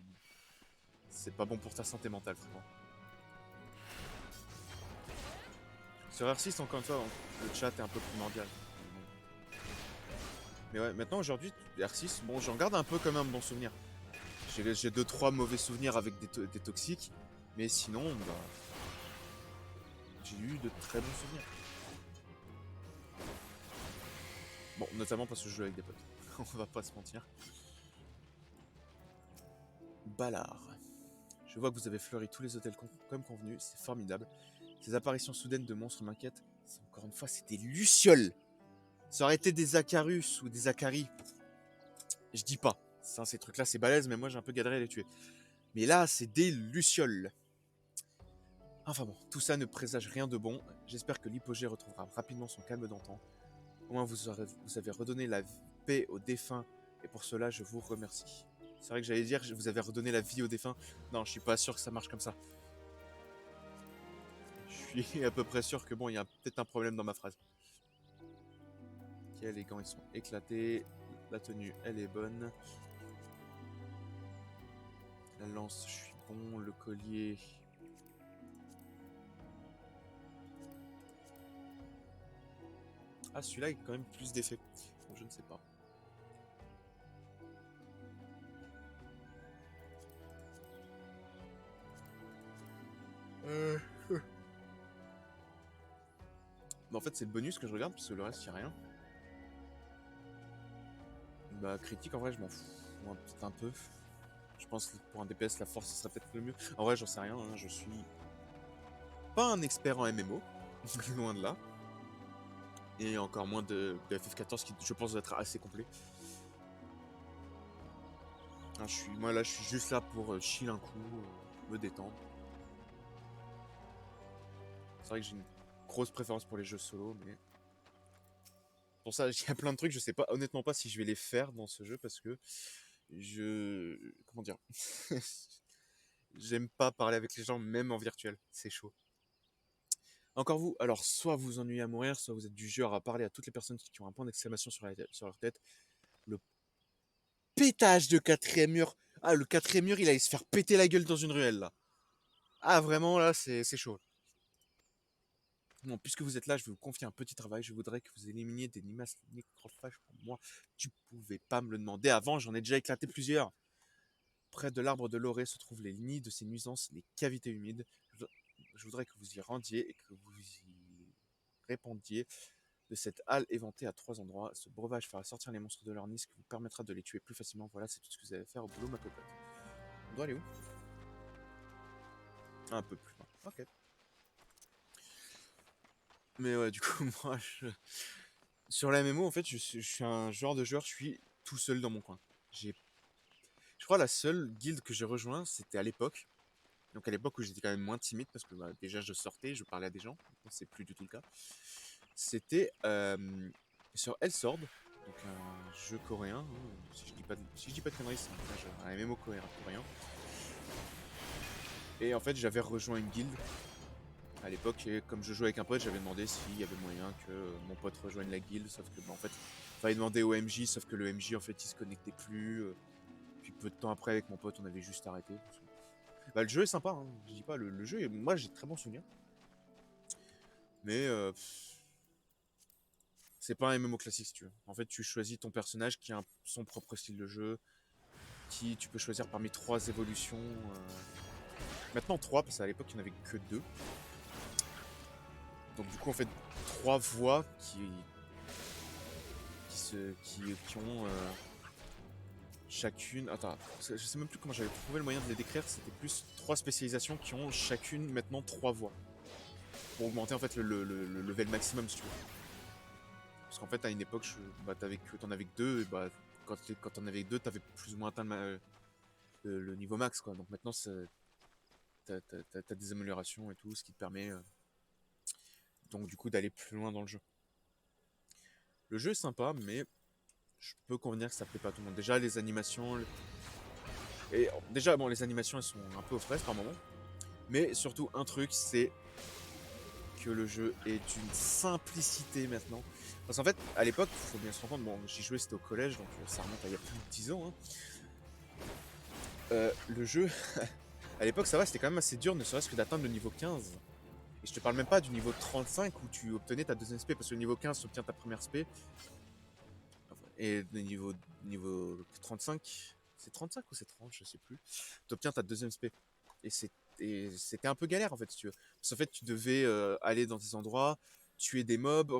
C'est pas bon pour ta santé mentale, franchement. Sur R6, encore une fois, le chat est un peu primordial. Mais ouais, maintenant aujourd'hui, R6, bon, j'en garde un peu comme un bon souvenir. J'ai 2-3 mauvais souvenirs avec des toxiques. Mais sinon, bah, j'ai eu de très bons souvenirs. Bon, notamment parce que je joue avec des potes. On va pas se mentir. Ballard. Je vois que vous avez fleuri tous les hôtels comme convenu, c'est formidable. Ces apparitions soudaines de monstres m'inquiètent. Encore une fois, c'est des lucioles. Ça aurait été des Acarus ou des Acaris. Je dis pas. Ça, ces trucs-là, c'est balèze, mais moi j'ai un peu galéré à les tuer. Mais là, c'est des lucioles. Enfin bon, tout ça ne présage rien de bon. J'espère que l'hypogée retrouvera rapidement son calme d'antan. Au moins, vous avez redonné la paix aux défunts. Et pour cela, je vous remercie. C'est vrai que j'allais dire, vous avez redonné la vie aux défunts. Non, je suis pas sûr que ça marche comme ça. Je suis à peu près sûr que bon, il y a peut-être un problème dans ma phrase. Ok, les gants ils sont éclatés. La tenue elle est bonne. La lance, je suis bon. Le collier. Ah, celui-là, il a quand même plus d'effet. Bon, je ne sais pas. Euh... Bah, en fait, c'est le bonus que je regarde parce que le reste, il n'y a rien. Bah, critique, en vrai, je m'en fous. Moi, peut-être un peu. Je pense que pour un DPS, la force, ce serait peut-être le mieux. En vrai, j'en sais rien. Hein. Je suis pas un expert en MMO. Loin de là. Et encore moins de FF14 qui, je pense, doit être assez complet. Hein, moi, là, je suis juste là pour chill un coup, me détendre. C'est vrai que j'ai une grosse préférence pour les jeux solo, mais pour ça, il y a plein de trucs, je sais pas, honnêtement pas si je vais les faire dans ce jeu parce que comment dire, j'aime pas parler avec les gens même en virtuel, c'est chaud. Encore vous, alors soit vous ennuyez à mourir, soit vous êtes du genre à parler à toutes les personnes qui ont un point d'exclamation sur leur tête. Le pétage de quatrième mur. Ah, le quatrième mur, il allait se faire péter la gueule dans une ruelle là. Ah, vraiment là, c'est chaud. Bon, puisque vous êtes là, je vais vous confier un petit travail. Je voudrais que vous éliminiez des limaces nécrophages pour moi. Tu pouvais pas me le demander avant, j'en ai déjà éclaté plusieurs. Près de l'arbre de l'orée se trouvent les nids de ces nuisances, les cavités humides. Je voudrais que vous y rendiez et que vous y répandiez de cette halle éventée à 3 endroits. Ce breuvage fera sortir les monstres de leur nid, ce qui vous permettra de les tuer plus facilement. Voilà, c'est tout ce que vous allez faire au boulot, ma cocotte. On doit aller où? Un peu plus loin. Ok. Mais ouais, du coup, moi, sur la MMO, en fait, je suis un genre de joueur, je suis tout seul dans mon coin. J'ai, je crois la seule guilde que j'ai rejoint, c'était à l'époque. Donc à l'époque où j'étais quand même moins timide parce que bah, déjà je sortais, je parlais à des gens. Maintenant c'est plus du tout le cas. C'était sur Elsword, donc un jeu coréen. Hein, si je dis pas de conneries, c'est un MMO coréen. Et en fait j'avais rejoint une guilde à l'époque et comme je jouais avec un pote, j'avais demandé s'il y avait moyen que mon pote rejoigne la guilde, sauf que bah, en fait, fallait demander au MJ, sauf que le MJ en fait il se connectait plus. Puis peu de temps après avec mon pote, on avait juste arrêté. Bah, le jeu est sympa, hein, je dis pas, le jeu, moi j'ai de très bons souvenirs. Mais c'est pas un MMO classique si tu veux. En fait, tu choisis ton personnage qui a son propre style de jeu, qui tu peux choisir parmi 3 évolutions. Maintenant 3, parce qu'à l'époque il n'y en avait que 2. Donc du coup en fait 3 voix qui ont chacune. Attends, je sais même plus comment j'avais trouvé le moyen de les décrire. C'était plus 3 spécialisations qui ont chacune maintenant 3 voix. Pour augmenter en fait le level maximum si tu veux. Parce qu'en fait à une époque t'en avais que 2 et bah quand t'en avais que 2 t'avais plus ou moins atteint le niveau max quoi. Donc maintenant t'as des améliorations et tout, ce qui te permet donc du coup d'aller plus loin dans le jeu. Le jeu est sympa, mais je peux convenir que ça plaît pas à tout le monde. Déjà les animations, et déjà bon les animations elles sont un peu aux fraises par moment, mais surtout un truc c'est que le jeu est d'une simplicité maintenant. Parce qu'en fait à l'époque, il faut bien se rendre compte, bon j'y jouais c'était au collège donc ça remonte à il y a plus de 10 ans. Hein. Le jeu à l'époque ça va, c'était quand même assez dur ne serait-ce que d'atteindre le niveau 15. Et je te parle même pas du niveau 35 où tu obtenais ta deuxième spé, parce que le niveau 15 tu obtiens ta première spé. Et le niveau 35, c'est 35 ou c'est 30, je sais plus. Tu obtiens ta deuxième spé. Et c'était un peu galère en fait, si tu veux. Parce qu'en fait, tu devais aller dans des endroits, tuer des mobs,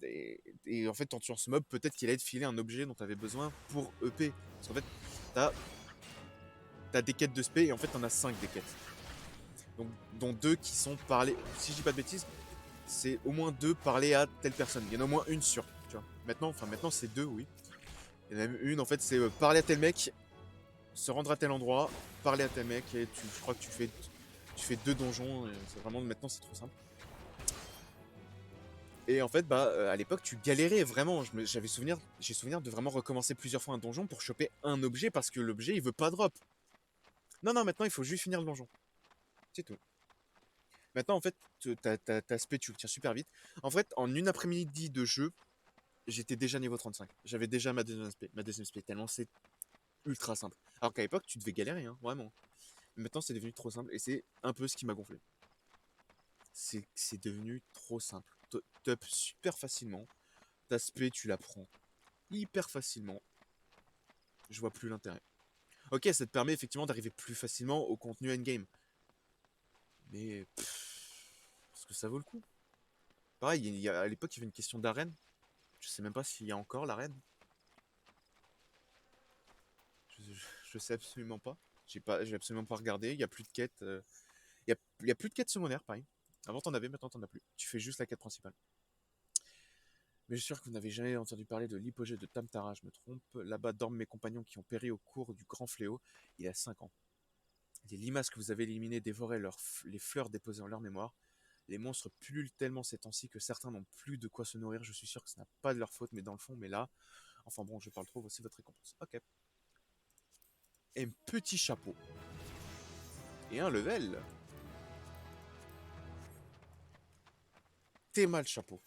et en fait, en tuant ce mob, peut-être qu'il allait te filer un objet dont tu avais besoin pour EP. Parce qu'en fait, t'as as des quêtes de spé et en fait, t'en as 5 des quêtes. Donc, dont 2 qui sont parlées. Si je dis pas de bêtises, c'est au moins 2 parler à telle personne. Il y en a au moins une sur. Tu vois. Maintenant c'est 2, oui. Il y en a même une, en fait, c'est parler à tel mec, se rendre à tel endroit, parler à tel mec, et je crois que tu fais 2 donjons, et c'est vraiment, maintenant c'est trop simple. Et en fait, à l'époque, tu galérais vraiment. J'ai souvenir de vraiment recommencer plusieurs fois un donjon pour choper un objet parce que l'objet il veut pas drop. Non, non, maintenant il faut juste finir le donjon. C'est tout. Maintenant, en fait, ta spé, tu l'obtiens super vite. En fait, en une après-midi de jeu, j'étais déjà niveau 35. J'avais déjà ma deuxième spé, tellement c'est ultra simple. Alors qu'à l'époque, tu devais galérer, hein, vraiment. Mais maintenant, c'est devenu trop simple et c'est un peu ce qui m'a gonflé. C'est devenu trop simple. T'up super facilement. Ta spé, tu la prends hyper facilement. Je vois plus l'intérêt. Ok, ça te permet effectivement d'arriver plus facilement au contenu endgame. Mais est-ce que ça vaut le coup? Pareil, à l'époque, il y avait une question d'arène. Je sais même pas s'il y a encore l'arène. Je sais absolument pas. J'ai absolument pas regardé. Il y a plus de quêtes. Il y a plus de quêtes secondaires, pareil. Avant t'en avais, maintenant t'en as plus. Tu fais juste la quête principale. Mais je suis sûr que vous n'avez jamais entendu parler de l'hypogée de Tamtara, je me trompe. Là-bas dorment mes compagnons qui ont péri au cours du grand fléau il y a 5 ans. Les limaces que vous avez éliminées dévoraient les fleurs déposées en leur mémoire. Les monstres pullulent tellement ces temps-ci que certains n'ont plus de quoi se nourrir. Je suis sûr que ce n'est pas de leur faute, mais dans le fond, mais là. Enfin bon, je parle trop, voici votre récompense. Ok. Et un petit chapeau. Et un level. T'es mal chapeau.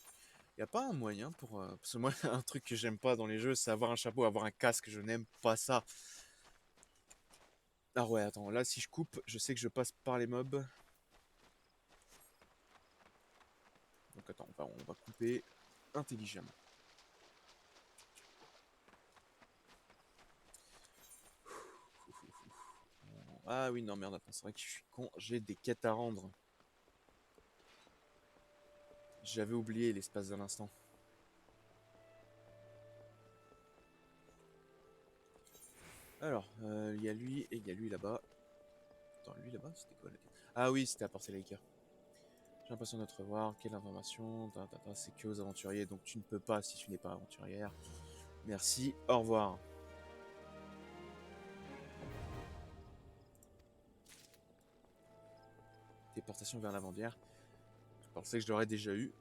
Y a pas un moyen pour. Parce que moi, un truc que j'aime pas dans les jeux, c'est avoir un chapeau, avoir un casque. Je n'aime pas ça. Ah ouais, attends, là, si je coupe, je sais que je passe par les mobs. Donc attends, on va couper intelligemment. Ah oui, non, merde, attends, c'est vrai que je suis con. J'ai des quêtes à rendre. J'avais oublié l'espace d'un instant. Alors, il y a lui et il y a lui là-bas. Attends, lui là-bas, c'était quoi la quête? Ah oui, c'était apporter les Laker. J'ai l'impression de te revoir. Quelle information? C'est que aux aventuriers, donc tu ne peux pas si tu n'es pas aventurière. Merci, au revoir. Déportation vers l'Avandière. Je pensais que je l'aurais déjà eu.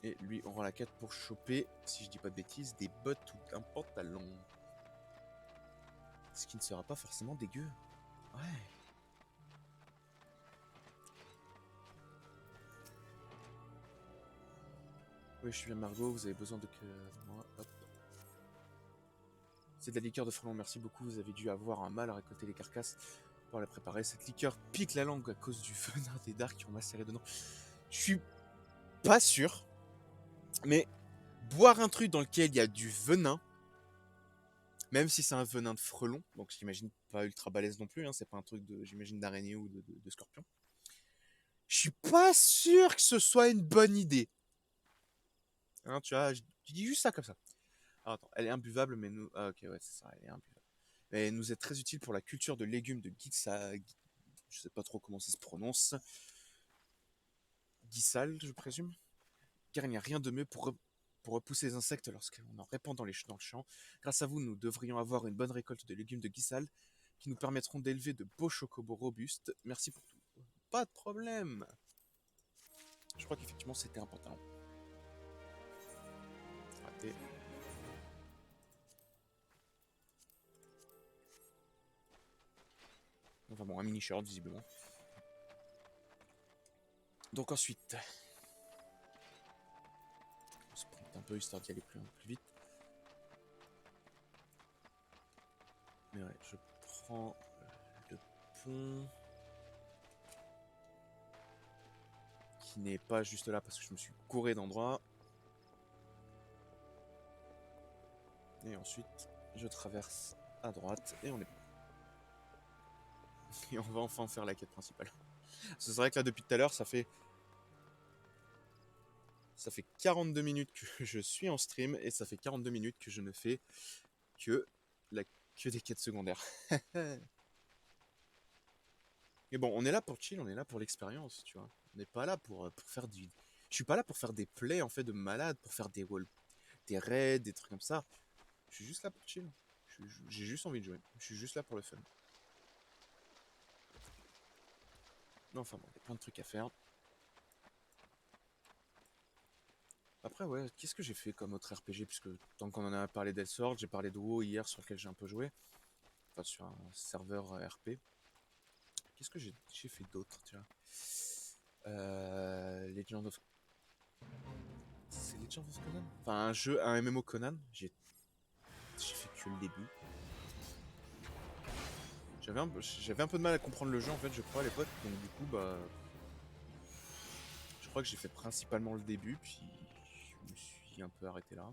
Et lui, on rend la quête pour choper, si je dis pas de bêtises, des bottes ou un pantalon. Ce qui ne sera pas forcément dégueu. Ouais. Oui, je suis bien Margot, vous avez besoin de que moi. Hop. C'est de la liqueur de frelon, merci beaucoup. Vous avez dû avoir un mal à récolter les carcasses pour la préparer. Cette liqueur pique la langue à cause du venin des dards qui ont macéré dedans. Je suis pas sûr. Mais boire un truc dans lequel il y a du venin, même si c'est un venin de frelon, donc j'imagine pas ultra balèze non plus, hein, c'est pas un truc de, j'imagine, d'araignée ou de scorpion. Je suis pas sûr que ce soit une bonne idée. Hein, tu vois, je dis juste ça comme ça. Alors, attends, elle est imbuvable, mais nous. Ah, ok, ouais, c'est ça, elle est imbuvable. Mais elle nous est très utile pour la culture de légumes de Gitsa. Je sais pas trop comment ça se prononce. Guissal, je présume. Car il n'y a rien de mieux pour repousser les insectes lorsqu'on en répand dans le champ. Grâce à vous, nous devrions avoir une bonne récolte de légumes de Guissal qui nous permettront d'élever de beaux chocobos robustes. Merci pour tout. Pas de problème. Je crois qu'effectivement c'était un pantalon. Raté. Enfin bon, un mini short visiblement. Donc ensuite, on sprint un peu histoire d'y aller plus vite. Mais ouais, je prends le pont qui n'est pas juste là parce que je me suis couré d'endroit. Et ensuite, je traverse à droite et on est bon. Et on va enfin faire la quête principale. C'est vrai que là, depuis tout à l'heure, ça fait 42 minutes que je suis en stream et ça fait 42 minutes que je ne fais que, que des quêtes secondaires. Mais bon, on est là pour chill, on est là pour l'expérience, tu vois. On n'est pas là pour faire du... Je suis pas là pour faire des plays en fait de malade, pour faire des raids, des trucs comme ça. Je suis juste là pour chill. J'ai juste envie de jouer. Je suis juste là pour le fun. Non, enfin bon, il y a plein de trucs à faire. Après, ouais, qu'est-ce que j'ai fait comme autre RPG? Puisque tant qu'on en a parlé d'Elsword, j'ai parlé de WoW hier sur lequel j'ai un peu joué. Enfin, sur un serveur RP. Qu'est-ce que j'ai fait d'autre, tu vois? Legend of... C'est Legend of Conan? Enfin, un MMO Conan. J'ai fait que le début. J'avais un peu de mal à comprendre le jeu, en fait, je crois, à l'époque. Donc, du coup, bah... Je crois que j'ai fait principalement le début, puis je me suis un peu arrêté là.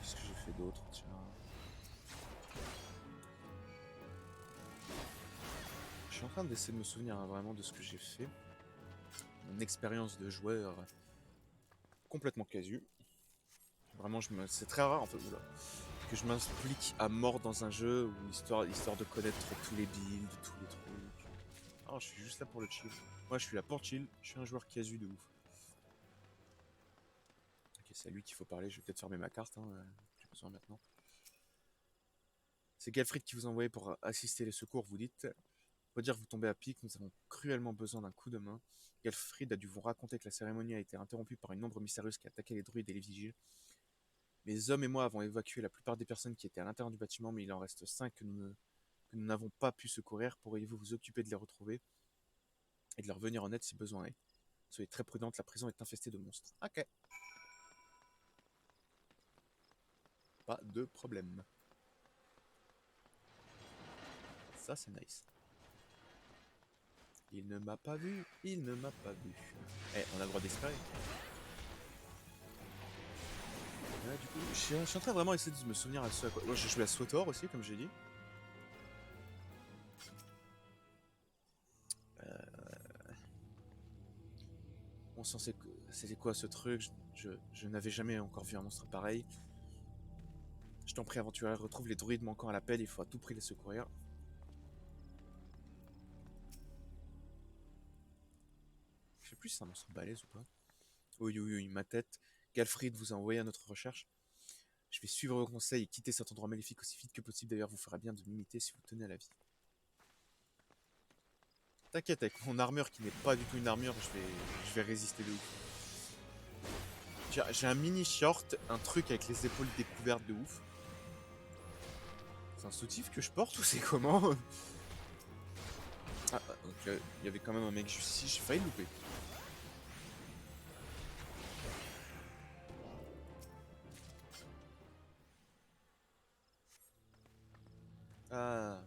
Qu'est-ce que j'ai fait d'autre? Tiens. Je suis en train d'essayer de me souvenir vraiment de ce que j'ai fait. Mon expérience de joueur complètement casu. Vraiment, c'est très rare en fait que je m'implique à mort dans un jeu ou histoire de connaître tous les builds, tous les trucs. Alors, je suis juste là pour le chill. Moi, je suis là pour chill. Je suis un joueur casu de ouf. Ok, c'est à lui qu'il faut parler. Je vais peut-être fermer ma carte. Hein. J'ai besoin maintenant. C'est Galfrid qui vous a envoyé pour assister les secours. Vous dites, faut dire que vous tombez à pic. Nous avons cruellement besoin d'un coup de main. Galfrid a dû vous raconter que la cérémonie a été interrompue par une ombre mystérieuse qui a attaqué les druides et les vigiles. Mes hommes et moi avons évacué la plupart des personnes qui étaient à l'intérieur du bâtiment, mais il en reste 5 que nous n'avons pas pu secourir. Pourriez-vous vous occuper de les retrouver et de leur venir en aide si besoin est? Soyez très prudente, la prison est infestée de monstres. Ok. Pas de problème. Ça, c'est nice. Il ne m'a pas vu, il ne m'a pas vu. Eh, on a le droit d'espérer. Là, du coup, je suis en train de vraiment essayer de me souvenir à ce à quoi. Moi, j'ai joué à SWTOR aussi, comme j'ai dit. On sait c'était quoi ce truc? Je n'avais jamais encore vu un monstre pareil. Je t'en prie, aventurier, retrouve les druides manquant à l'appel, il faut à tout prix les secourir. Je sais plus si c'est un monstre balèze ou pas. Oui, oui, oui, ma tête. Galfrid vous a envoyé à notre recherche. Je vais suivre vos conseils et quitter cet endroit maléfique aussi vite que possible. D'ailleurs, vous fera bien de m'imiter si vous tenez à la vie. T'inquiète, avec mon armure qui n'est pas du tout une armure, je vais résister de ouf. J'ai un mini short, un truc avec les épaules découvertes de ouf. C'est un soutif que je porte ou c'est comment? Ah, donc il y avait quand même un mec juste ici, j'ai failli le louper. Ah,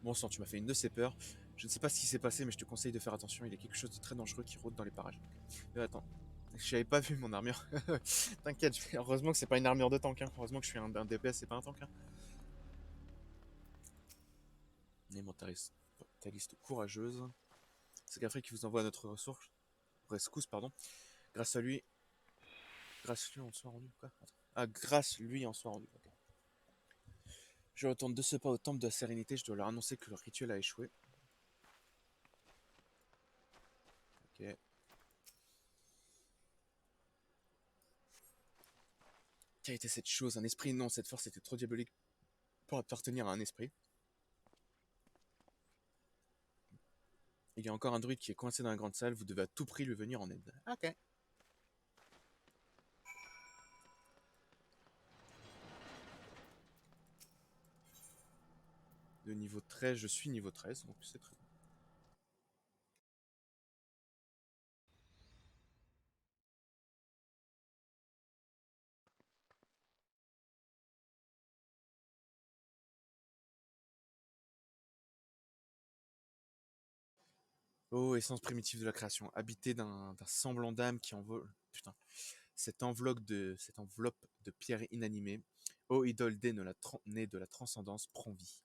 bon sang, tu m'as fait une de ces peurs. Je ne sais pas ce qui s'est passé, mais je te conseille de faire attention. Il y a quelque chose de très dangereux qui rôde dans les parages. Attends, je n'avais pas vu mon armure. T'inquiète, heureusement que c'est pas une armure de tank. Hein. Heureusement que je suis un DPS, c'est pas un tank. Hein. Ta liste courageuse. C'est Gafrey qui vous envoie notre rescousse, pardon. Grâce à lui. Grâce lui en soit rendu. Quoi grâce lui en soit rendu. Okay. Je retourne de ce pas au temple de la sérénité. Je dois leur annoncer que le rituel a échoué. Ok. Qu'a été cette chose? Un esprit? Non, cette force était trop diabolique pour appartenir à un esprit. Il y a encore un druide qui est coincé dans la grande salle. Vous devez à tout prix lui venir en aide. Ok. De niveau 13, je suis niveau 13, donc c'est très bien. Oh, essence primitive de la création, habité d'un semblant d'âme qui envole. Putain. Cette enveloppe de pierre inanimée. Oh, idole née de la transcendance, prend vie.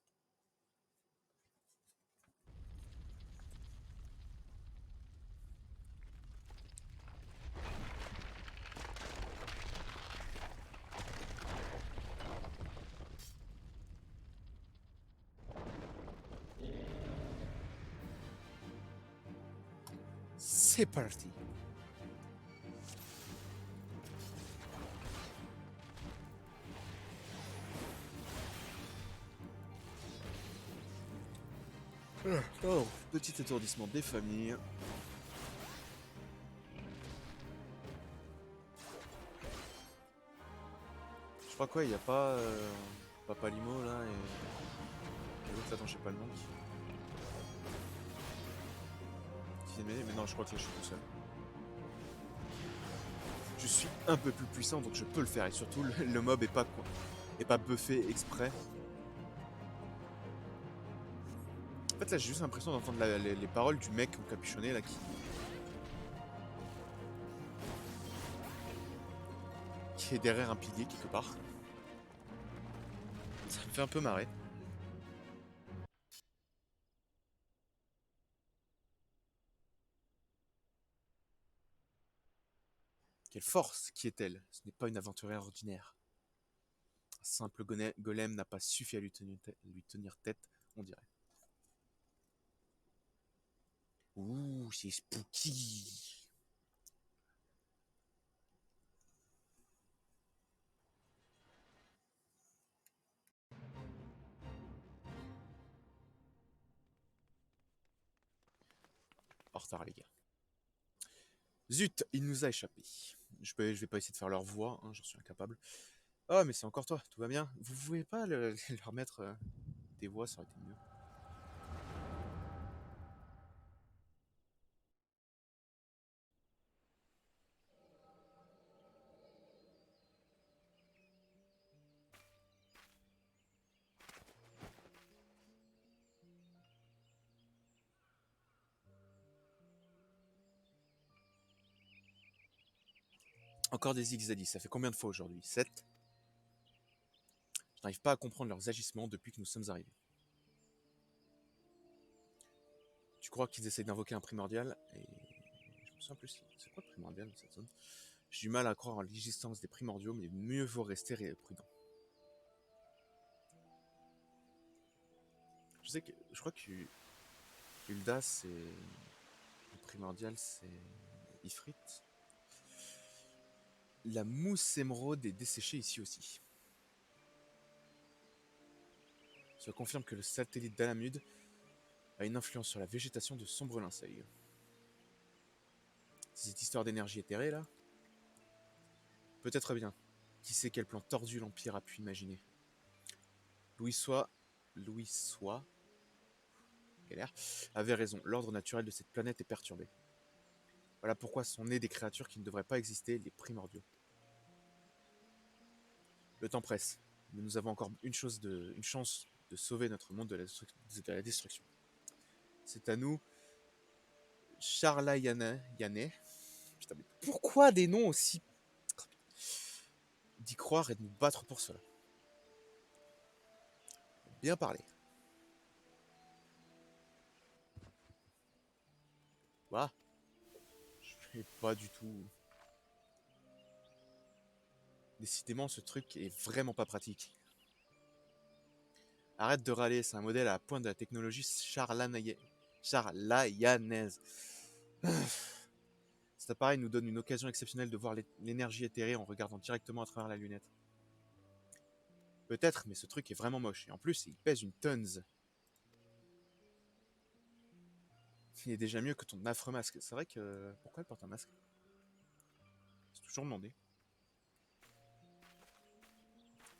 C'est parti. Oh, petit étourdissement des familles. Je crois quoi, il n'y a pas Papa Limo là et l'autre, attends, je sais pas le nom. Qui est mêlé, mais non, je crois que là je suis tout seul. Je suis un peu plus puissant donc je peux le faire et surtout le mob est pas buffé exprès. En fait là j'ai juste l'impression d'entendre les paroles du mec capuchonné là qui est derrière un pilier quelque part. Ça me fait un peu marrer. Quelle force qui est-elle? Ce n'est pas une aventurière ordinaire. Un simple golem n'a pas suffi à lui tenir tête, on dirait. Ouh, c'est spooky. En retard les gars. Zut, il nous a échappé. Je vais pas essayer de faire leur voix, hein, j'en suis incapable. Oh, mais c'est encore toi, tout va bien. Vous pouvez pas leur mettre des voix, ça aurait été mieux. Encore des Ixalis, ça fait combien de fois aujourd'hui? 7. Je n'arrive pas à comprendre leurs agissements depuis que nous sommes arrivés. Tu crois qu'ils essayent d'invoquer un primordial? Et je me souviens plus, c'est quoi le primordial dans cette zone? J'ai du mal à croire en l'existence des primordiaux, mais mieux vaut rester prudent. Je crois que Hulda, c'est... Le primordial, c'est... Ifrit. La mousse émeraude est desséchée ici aussi. Cela confirme que le satellite d'Alamud a une influence sur la végétation de Sombre Linceil. C'est cette histoire d'énergie éthérée, là? Peut-être bien. Qui sait quel plan tordu l'Empire a pu imaginer. Louis Soie, galère, avait raison. L'ordre naturel de cette planète est perturbé. Voilà pourquoi sont nées des créatures qui ne devraient pas exister, les primordiaux. Le temps presse, mais nous avons encore une chance de sauver notre monde de la destruction. C'est à nous. Charla Yanet. Putain, mais pourquoi des noms aussi... D'y croire et de nous battre pour cela. Bien parlé. Voilà. Je vais pas du tout... Décidément, ce truc est vraiment pas pratique. Arrête de râler, c'est un modèle à la pointe de la technologie charlayanaise. Cet appareil nous donne une occasion exceptionnelle de voir l'énergie éthérée en regardant directement à travers la lunette. Peut-être, mais ce truc est vraiment moche. Et en plus, il pèse une tonne. Il est déjà mieux que ton affreux masque. C'est vrai que... Pourquoi elle porte un masque? C'est toujours demandé.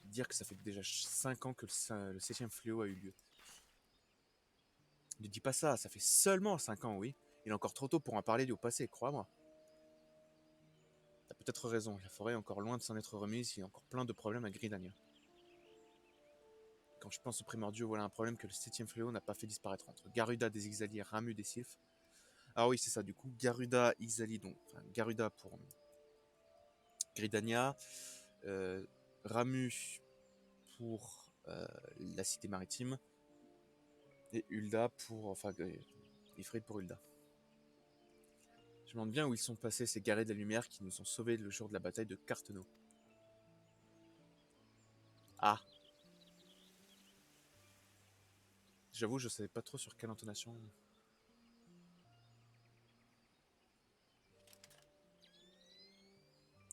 Dire que ça fait déjà 5 ans que le 7ème fléau a eu lieu. Ne dis pas ça, ça fait seulement 5 ans, oui. Il est encore trop tôt pour en parler du passé, crois-moi. T'as peut-être raison, la forêt est encore loin de s'en être remise, il y a encore plein de problèmes à Gridania. Quand je pense aux primordiaux, voilà un problème que le 7ème fléau n'a pas fait disparaître entre Garuda des Ixali et Ramu des Sylphes. Ah oui, c'est ça, du coup, Garuda, Ixali, donc, enfin, Garuda pour Gridania, Ramu pour la cité maritime, et Ulda pour, enfin, Ifrit pour Ulda. Je me demande bien où ils sont passés ces guerriers de la lumière qui nous ont sauvés le jour de la bataille de Carteno. Ah, j'avoue, je savais pas trop sur quelle intonation.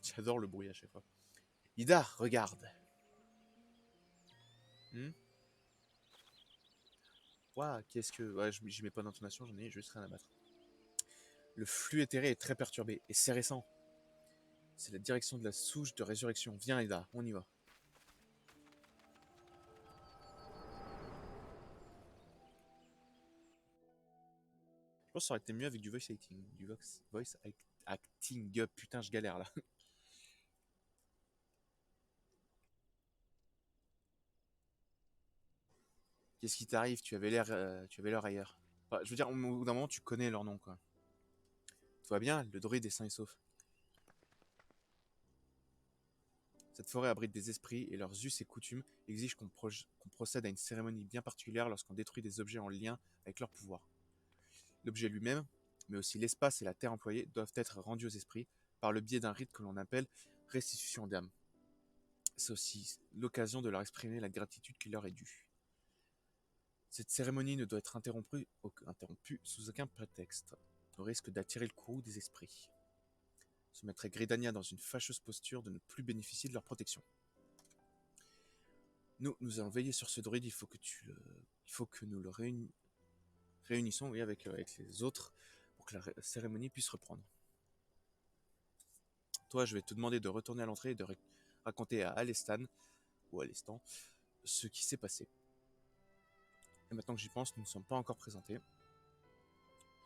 J'adore le bruit à chaque fois. Ida, regarde. Hmm. Ouah, qu'est-ce que... Ouais, j'y mets pas d'intonation, j'en ai juste rien à battre. Le flux éthéré est très perturbé, et c'est récent. C'est la direction de la souche de résurrection. Viens, Ida, on y va. Je pense que ça aurait été mieux avec du voice acting. Du voice acting. Putain, je galère là. Qu'est-ce qui t'arrive? Tu avais l'air ailleurs. Enfin, je veux dire, au bout d'un moment, tu connais leur nom, quoi. Tout va bien, le druide est sain et sauf. Cette forêt abrite des esprits et leurs us et coutumes exigent qu'on procède à une cérémonie bien particulière lorsqu'on détruit des objets en lien avec leur pouvoir. L'objet lui-même, mais aussi l'espace et la terre employée, doivent être rendus aux esprits par le biais d'un rite que l'on appelle restitution d'âme. C'est aussi l'occasion de leur exprimer la gratitude qui leur est due. Cette cérémonie ne doit être interrompue sous aucun prétexte, au risque d'attirer le courroux des esprits. Ce mettrait Gridania dans une fâcheuse posture de ne plus bénéficier de leur protection. Nous allons veiller sur ce druide, il faut que nous le réunissons, oui, avec les autres pour que la cérémonie puisse reprendre. Toi, je vais te demander de retourner à l'entrée et de raconter à Alestan, ou Alestan, ce qui s'est passé. Et maintenant que j'y pense, nous ne sommes pas encore présentés.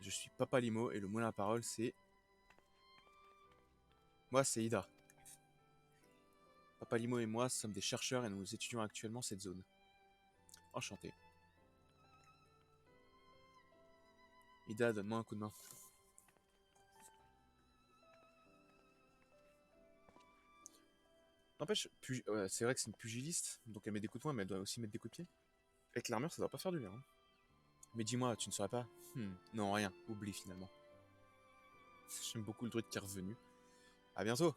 Je suis Papa Limo et le moulin à parole, c'est... Moi, c'est Ida. Papa Limo et moi sommes des chercheurs et nous étudions actuellement cette zone. Enchanté. Ida, donne-moi un coup de main. N'empêche, c'est vrai que c'est une pugiliste, donc elle met des coups de poing, mais elle doit aussi mettre des coups de pied. Avec l'armure, ça doit pas faire du bien. Hein. Mais dis-moi, tu ne saurais pas? Non, rien. Oublie finalement. J'aime beaucoup le druide qui est revenu. À bientôt.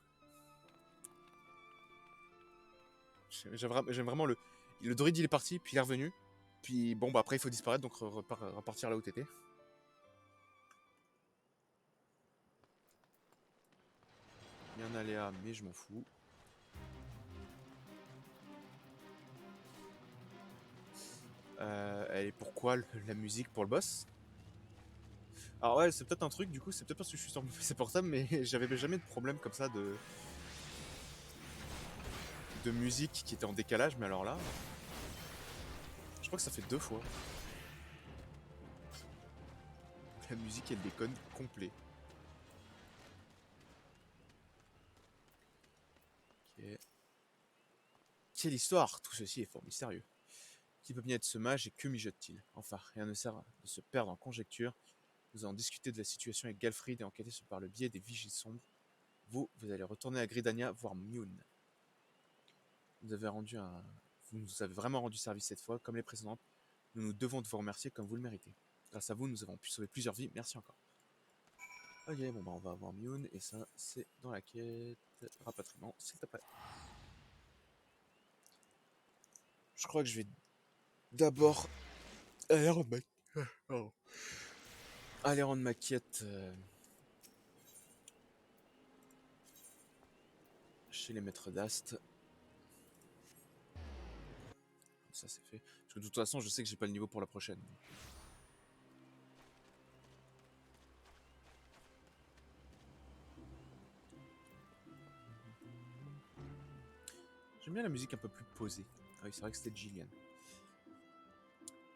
J'aime vraiment le... Le druide, il est parti, puis il est revenu. Puis bon, bah après, il faut disparaître, donc repartir là où t'étais. Il y a un aléa, mais je m'en fous. Et pourquoi la musique pour le boss? Alors ouais, c'est peut-être un truc, du coup, c'est peut-être parce que je suis sur mon PC portable, mais j'avais jamais de problème comme ça de musique qui était en décalage, mais alors là, je crois que ça fait 2 fois. La musique, elle déconne complet. Ok. Quelle histoire! Tout ceci est fort mystérieux. Qui peut bien être ce mage et que mijote-t-il? Enfin, rien ne sert de se perdre en conjectures. Nous allons discuter de la situation avec Galfrid et enquêter par le biais des vigies sombres. Vous allez retourner à Gridania voir Mune. Vous nous avez vraiment rendu service cette fois, comme les précédentes. Nous nous devons de vous remercier comme vous le méritez. Grâce à vous, nous avons pu sauver plusieurs vies. Merci encore. Ok, bon bah on va voir Mune et ça c'est dans la quête rapatriement, s'il te plaît. Je crois que je vais d'abord aller rendre ma quête chez les maîtres d'Ast. Ça c'est fait. Parce que de toute façon je sais que j'ai pas le niveau pour la prochaine. J'aime bien la musique un peu plus posée. Ah oui, c'est vrai que c'était Gillian.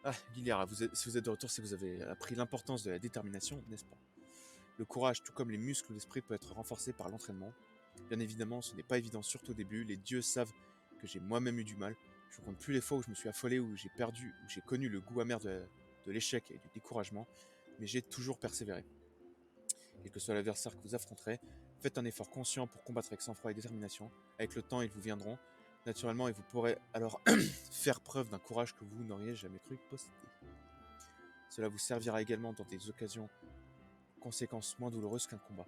Ah, Giliara, si vous êtes de retour, c'est que vous avez appris l'importance de la détermination, n'est-ce pas? Le courage, tout comme les muscles ou l'esprit, peut être renforcé par l'entraînement. Bien évidemment, ce n'est pas évident, surtout au début. Les dieux savent que j'ai moi-même eu du mal. Je ne compte plus les fois où je me suis affolé, où j'ai perdu, où j'ai connu le goût amer de l'échec et du découragement, mais j'ai toujours persévéré. Quel que soit l'adversaire que vous affronterez, faites un effort conscient pour combattre avec sang-froid et détermination. Avec le temps, ils vous viendront, naturellement, et vous pourrez alors faire preuve d'un courage que vous n'auriez jamais cru posséder. Cela vous servira également dans des occasions conséquences moins douloureuses qu'un combat.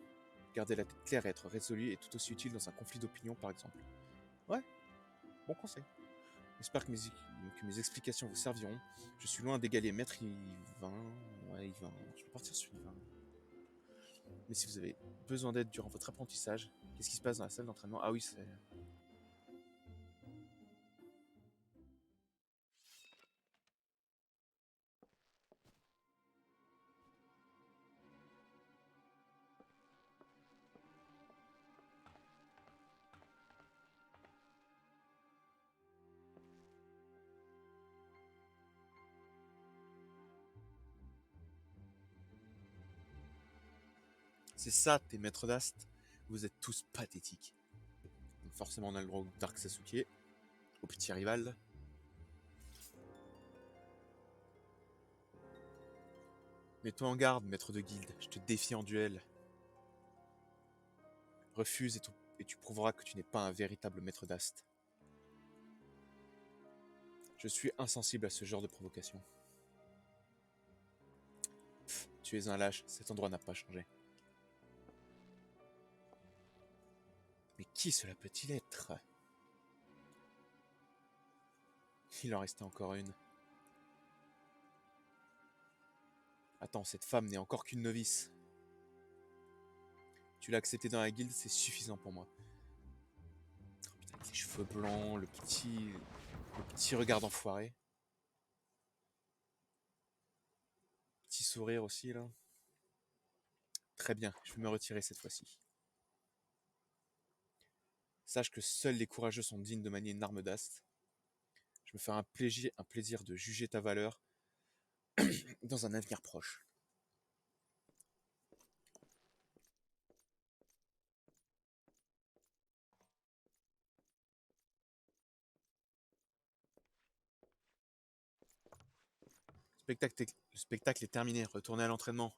Garder la tête claire et être résolu est tout aussi utile dans un conflit d'opinion, par exemple. Ouais, bon conseil. J'espère que mes explications vous serviront. Je suis loin d'égaler Maître Yvain. Ouais, Yvain. Je vais partir sur Yvain. Mais si vous avez besoin d'aide durant votre apprentissage, qu'est-ce qui se passe dans la salle d'entraînement? Ah oui, c'est... C'est ça, tes maîtres d'Ast. Vous êtes tous pathétiques. Donc forcément, on a le droit au Dark Sasuke, au petit rival. Mets-toi en garde, maître de guilde. Je te défie en duel. Refuse et tu prouveras que tu n'es pas un véritable maître d'Ast. Je suis insensible à ce genre de provocation. Pff, tu es un lâche, cet endroit n'a pas changé. Mais qui cela peut-il être? Il en restait encore une. Attends, cette femme n'est encore qu'une novice. Tu l'as acceptée dans la guilde, c'est suffisant pour moi. Oh, putain, avec les cheveux blancs, le petit regard d'enfoiré. Petit sourire aussi, là. Très bien, je vais me retirer cette fois-ci. Sache que seuls les courageux sont dignes de manier une arme d'ast. Je me ferai un plaisir de juger ta valeur dans un avenir proche. Le spectacle est terminé, retournez à l'entraînement.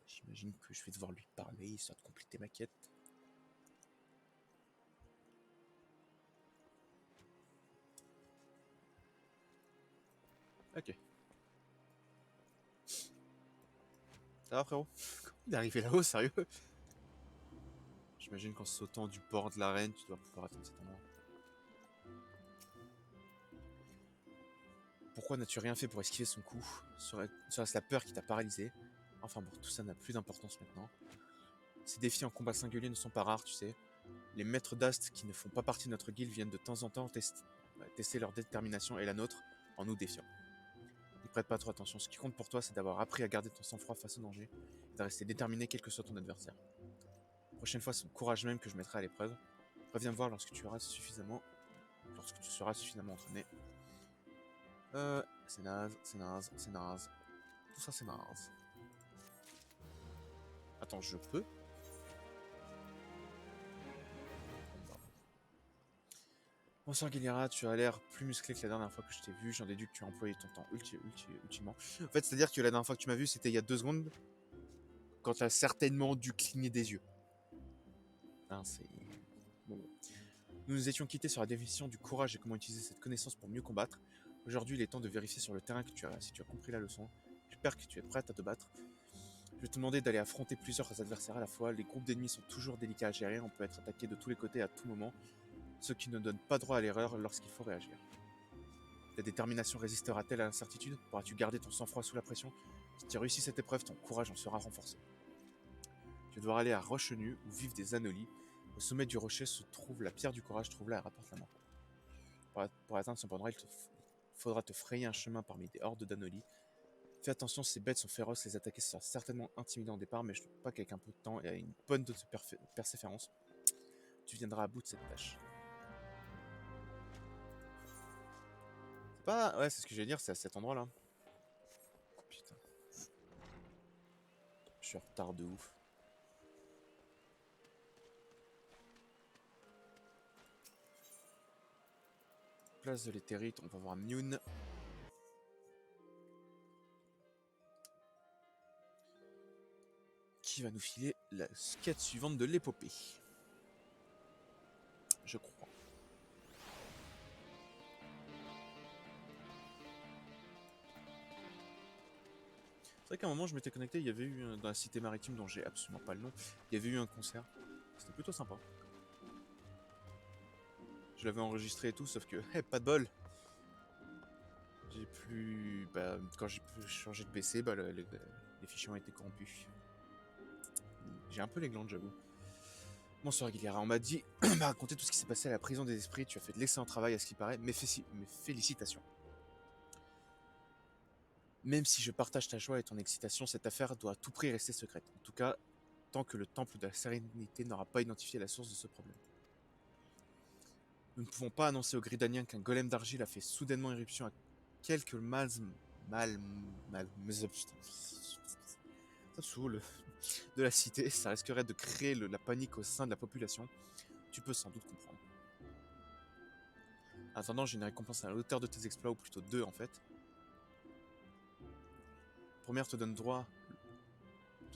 J'imagine que je vais devoir lui parler, histoire de compléter ma quête. Ok. Ça va frérot? Comment il est arrivé là-haut, sérieux? J'imagine qu'en sautant du bord de l'arène, tu dois pouvoir atteindre cet endroit. Pourquoi n'as-tu rien fait pour esquiver son coup? Serait-ce la peur qui t'a paralysé? Enfin bon, tout ça n'a plus d'importance maintenant. Ces défis en combat singulier ne sont pas rares, tu sais. Les maîtres d'Ast qui ne font pas partie de notre guilde viennent de temps en temps tester leur détermination et la nôtre en nous défiant. Ne prête pas trop attention, ce qui compte pour toi c'est d'avoir appris à garder ton sang-froid face au danger et de rester déterminé quel que soit ton adversaire. La prochaine fois c'est ton courage même que je mettrai à l'épreuve. Reviens me voir lorsque tu seras suffisamment entraîné. C'est naze, c'est naze, c'est naze. Tout ça c'est naze. Attends, je peux? Bonsoir Guilherme, tu as l'air plus musclé que la dernière fois que je t'ai vu. J'en déduis que tu as employé ton temps utilement. En fait, c'est-à-dire que la dernière fois que tu m'as vu, c'était il y a 2 secondes, quand tu as certainement dû cligner des yeux. Hein, c'est... Bon. Nous nous étions quittés sur la définition du courage et comment utiliser cette connaissance pour mieux combattre. Aujourd'hui, il est temps de vérifier sur le terrain que si tu as compris la leçon. J'espère que tu es prête à te battre. Je vais te demander d'aller affronter plusieurs adversaires à la fois. Les groupes d'ennemis sont toujours délicats à gérer. On peut être attaqué de tous les côtés à tout moment, ce qui ne donne pas droit à l'erreur lorsqu'il faut réagir. Ta détermination résistera-t-elle à l'incertitude? Pourras-tu garder ton sang-froid sous la pression? Si tu réussis cette épreuve, ton courage en sera renforcé. Tu vas devoir aller à Roche-Nue, où vivent des anolis. Au sommet du rocher se trouve la pierre du courage, trouve-la et rapporte la main. Pour atteindre son endroit, il faudra te frayer un chemin parmi des hordes d'anolis. Fais attention, ces bêtes sont féroces, les attaquer sera certainement intimidant au départ, mais je ne doute pas qu'avec un peu de temps et à une bonne dose de persévérance, tu viendras à bout de cette tâche. C'est pas... Ouais, c'est ce que j'allais dire, c'est à cet endroit-là. Putain. Je suis en retard de ouf. Place de l'éthérite, on va voir Mune. Qui va nous filer la quête suivante de l'épopée. Je crois. C'est vrai qu'à un moment je m'étais connecté, il y avait eu dans la cité maritime dont j'ai absolument pas le nom, il y avait eu un concert. C'était plutôt sympa. Je l'avais enregistré et tout, sauf que, pas de bol. J'ai plus... Bah, quand j'ai pu changer de PC, bah, les fichiers ont été corrompus. J'ai un peu les glandes, j'avoue. Bonsoir Guilherme, on m'a dit, m'a raconté tout ce qui s'est passé à la prison des esprits, tu as fait de l'excellent travail à ce qui paraît, mes félicitations. Même si je partage ta joie et ton excitation, cette affaire doit à tout prix rester secrète. En tout cas, tant que le temple de la sérénité n'aura pas identifié la source de ce problème. Nous ne pouvons pas annoncer aux Gridaniens qu'un golem d'argile a fait soudainement éruption à quelques ça saoule, de la cité. Ça risquerait de créer la panique au sein de la population. Tu peux sans doute comprendre. En attendant, j'ai une récompense à la hauteur de tes exploits, ou plutôt 2 en fait. Première te donne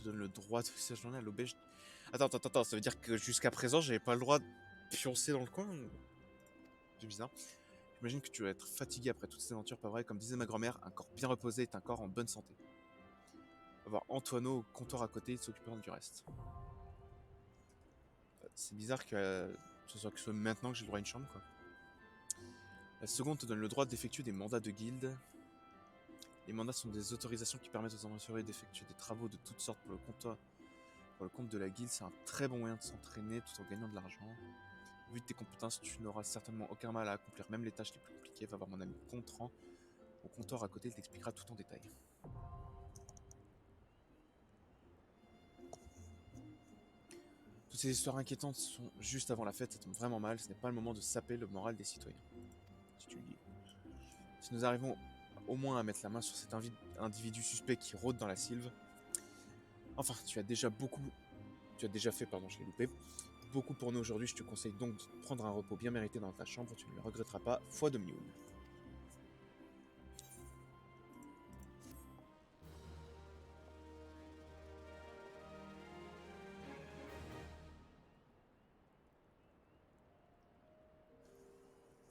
le droit de séjourner à l'auberge. Attends, ça veut dire que jusqu'à présent, j'avais pas le droit de pioncer dans le coin? C'est bizarre. J'imagine que tu vas être fatigué après toutes ces aventures, pas vrai? Comme disait ma grand-mère, un corps bien reposé est un corps en bonne santé. On va voir Antoineau au comptoir à côté, il s'occupera du reste. C'est bizarre que ce soit maintenant que j'ai le droit à une chambre, quoi. La seconde te donne le droit d'effectuer des mandats de guilde. Les mandats sont des autorisations qui permettent aux aventuriers d'effectuer des travaux de toutes sortes pour le compte de la guilde. C'est un très bon moyen de s'entraîner tout en gagnant de l'argent. Vu de tes compétences, tu n'auras certainement aucun mal à accomplir même les tâches les plus compliquées. Va voir mon ami Contran au comptoir à côté, il t'expliquera tout en détail. Toutes ces histoires inquiétantes sont juste avant la fête, ça tombe vraiment mal. Ce n'est pas le moment de saper le moral des citoyens. Si tu le dis. Si nous arrivons au moins à mettre la main sur cet individu suspect qui rôde dans la sylve. Enfin, tu as déjà fait, pardon, je l'ai loupé. Beaucoup pour nous aujourd'hui, je te conseille donc de prendre un repos bien mérité dans ta chambre, tu ne le regretteras pas, foi de Mule.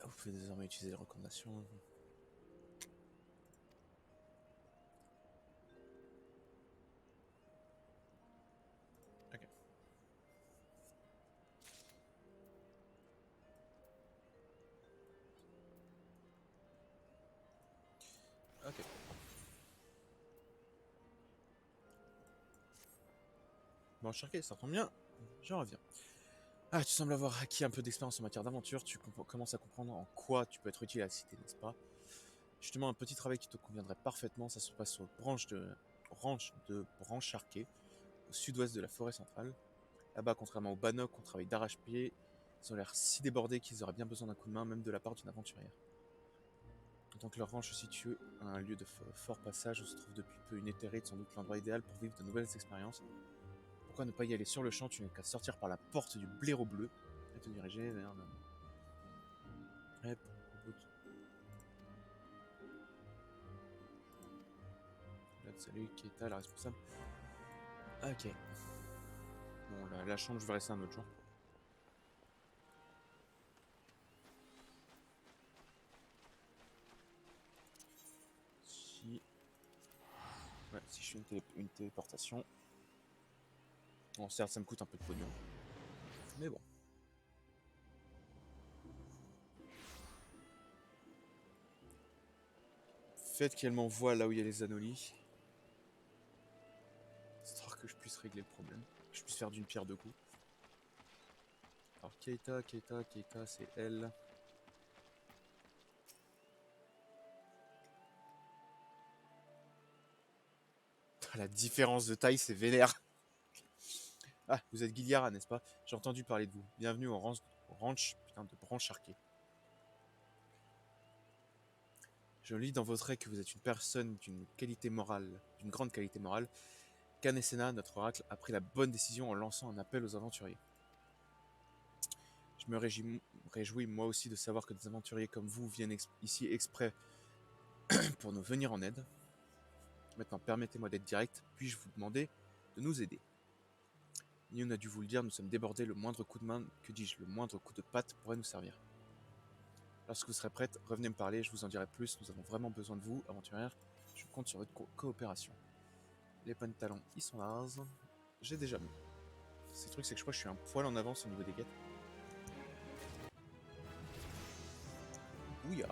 Vous pouvez désormais utiliser les recommandations. Ok. Ok. Bon, Sharky, ça tombe bien. Je reviens. Ah, tu sembles avoir acquis un peu d'expérience en matière d'aventure. Tu commences à comprendre en quoi tu peux être utile à la cité, n'est-ce pas? Justement, un petit travail qui te conviendrait parfaitement, ça se passe au ranch de Brancharquet, au sud-ouest de la forêt centrale. Là-bas, contrairement au Bannock, on travaille d'arrache-pied. Ils ont l'air si débordés qu'ils auraient bien besoin d'un coup de main, même de la part d'une aventurière. Donc leur ranch se situe à un lieu de fort passage où se trouve depuis peu une éthérite, sans doute l'endroit idéal pour vivre de nouvelles expériences. Pourquoi ne pas y aller sur le champ? Tu n'as qu'à sortir par la porte du blaireau bleu et te diriger vers Hop, au bout salut, Keita, la responsable. Ok. Bon, la chambre, je vais rester un autre jour. Si... Ouais, si je fais une téléportation. Bon, certes, ça me coûte un peu de pognon. Mais bon. Faites qu'elle m'envoie là où il y a les anolis. Histoire que je puisse régler le problème. Que je puisse faire d'une pierre deux coups. Alors, Keita, c'est elle. La différence de taille, c'est vénère. Ah, vous êtes Guiliara, n'est-ce pas? J'ai entendu parler de vous. Bienvenue au ranch putain, de Brancharquet. Je lis dans votre œil que vous êtes une personne d'une qualité morale, d'une grande qualité morale. Kanesena, notre oracle, a pris la bonne décision en lançant un appel aux aventuriers. Je me réjouis moi aussi de savoir que des aventuriers comme vous viennent ici exprès pour nous venir en aide. Maintenant, permettez-moi d'être direct, puis-je vous demander de nous aider? Nion a dû vous le dire, nous sommes débordés, le moindre coup de main, que dis-je, le moindre coup de patte pourrait nous servir. Lorsque vous serez prête, revenez me parler, je vous en dirai plus, nous avons vraiment besoin de vous, aventurière, je compte sur votre coopération. Les pantalons, ils sont larges, j'ai déjà mis. Le truc, c'est que je crois que je suis un poil en avance au niveau des quêtes. Ouya.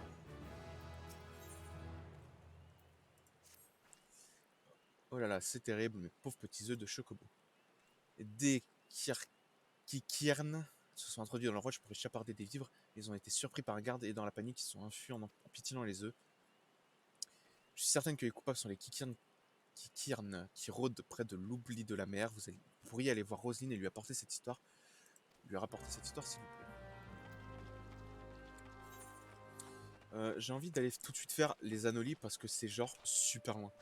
Oh là là, c'est terrible, mes pauvres petits œufs de chocobo. Des kirn se sont introduits dans leur roche pour y chaparder des vivres. Ils ont été surpris par un garde et dans la panique, ils sont enfuis en piétinant les œufs. Je suis certaine que les coupables sont les Kikirn qui rôdent près de l'oubli de la mer. Vous pourriez aller voir Roselyne et lui rapporter cette histoire, s'il vous plaît. J'ai envie d'aller tout de suite faire les anolis parce que c'est genre super loin.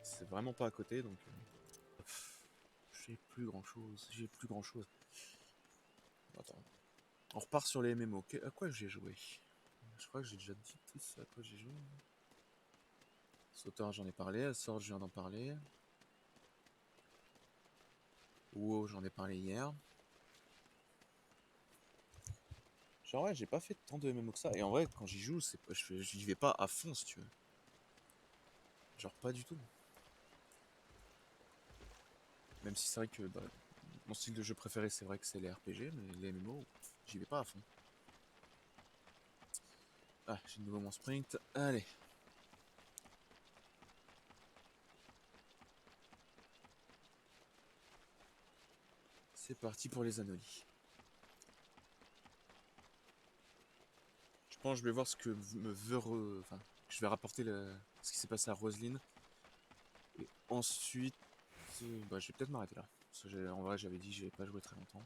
C'est vraiment pas à côté donc. J'ai plus grand chose. Attends. On repart sur les MMO. À quoi j'ai joué? Je crois que j'ai déjà dit tout ça. À quoi j'ai joué? Sauteur, j'en ai parlé. Sword, je viens d'en parler. WoW, j'en ai parlé hier. Genre, ouais, j'ai pas fait tant de MMO que ça. Et en vrai, quand j'y joue, j'y vais pas à fond, si tu veux. Genre, pas du tout. Même si c'est vrai que bah, mon style de jeu préféré, c'est vrai que c'est les RPG, mais les MMO, j'y vais pas à fond. Ah, j'ai de nouveau mon sprint. Allez. C'est parti pour les anolis. Je pense que je vais voir ce que me veut... Enfin, je vais rapporter ce qui s'est passé à Roselyne. Et ensuite... Bah, je vais peut-être m'arrêter là. Parce que en vrai, j'avais dit que j'avais pas joué très longtemps.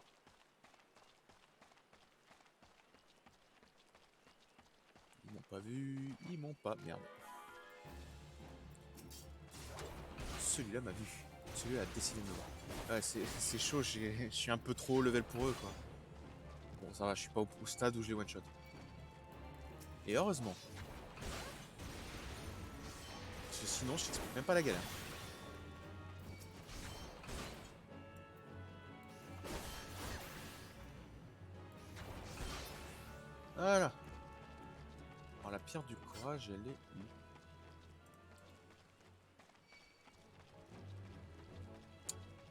Ils m'ont pas vu. Ils m'ont pas... Merde. Celui-là m'a vu. Celui-là a décidé de me voir. Ouais, c'est chaud, je suis un peu trop haut level pour eux, quoi. Bon, ça va, je suis pas au stade où je les one-shot. Et heureusement. Parce que sinon, je t'explique même pas la galère. Voilà. Alors, la pierre du courage, elle est où?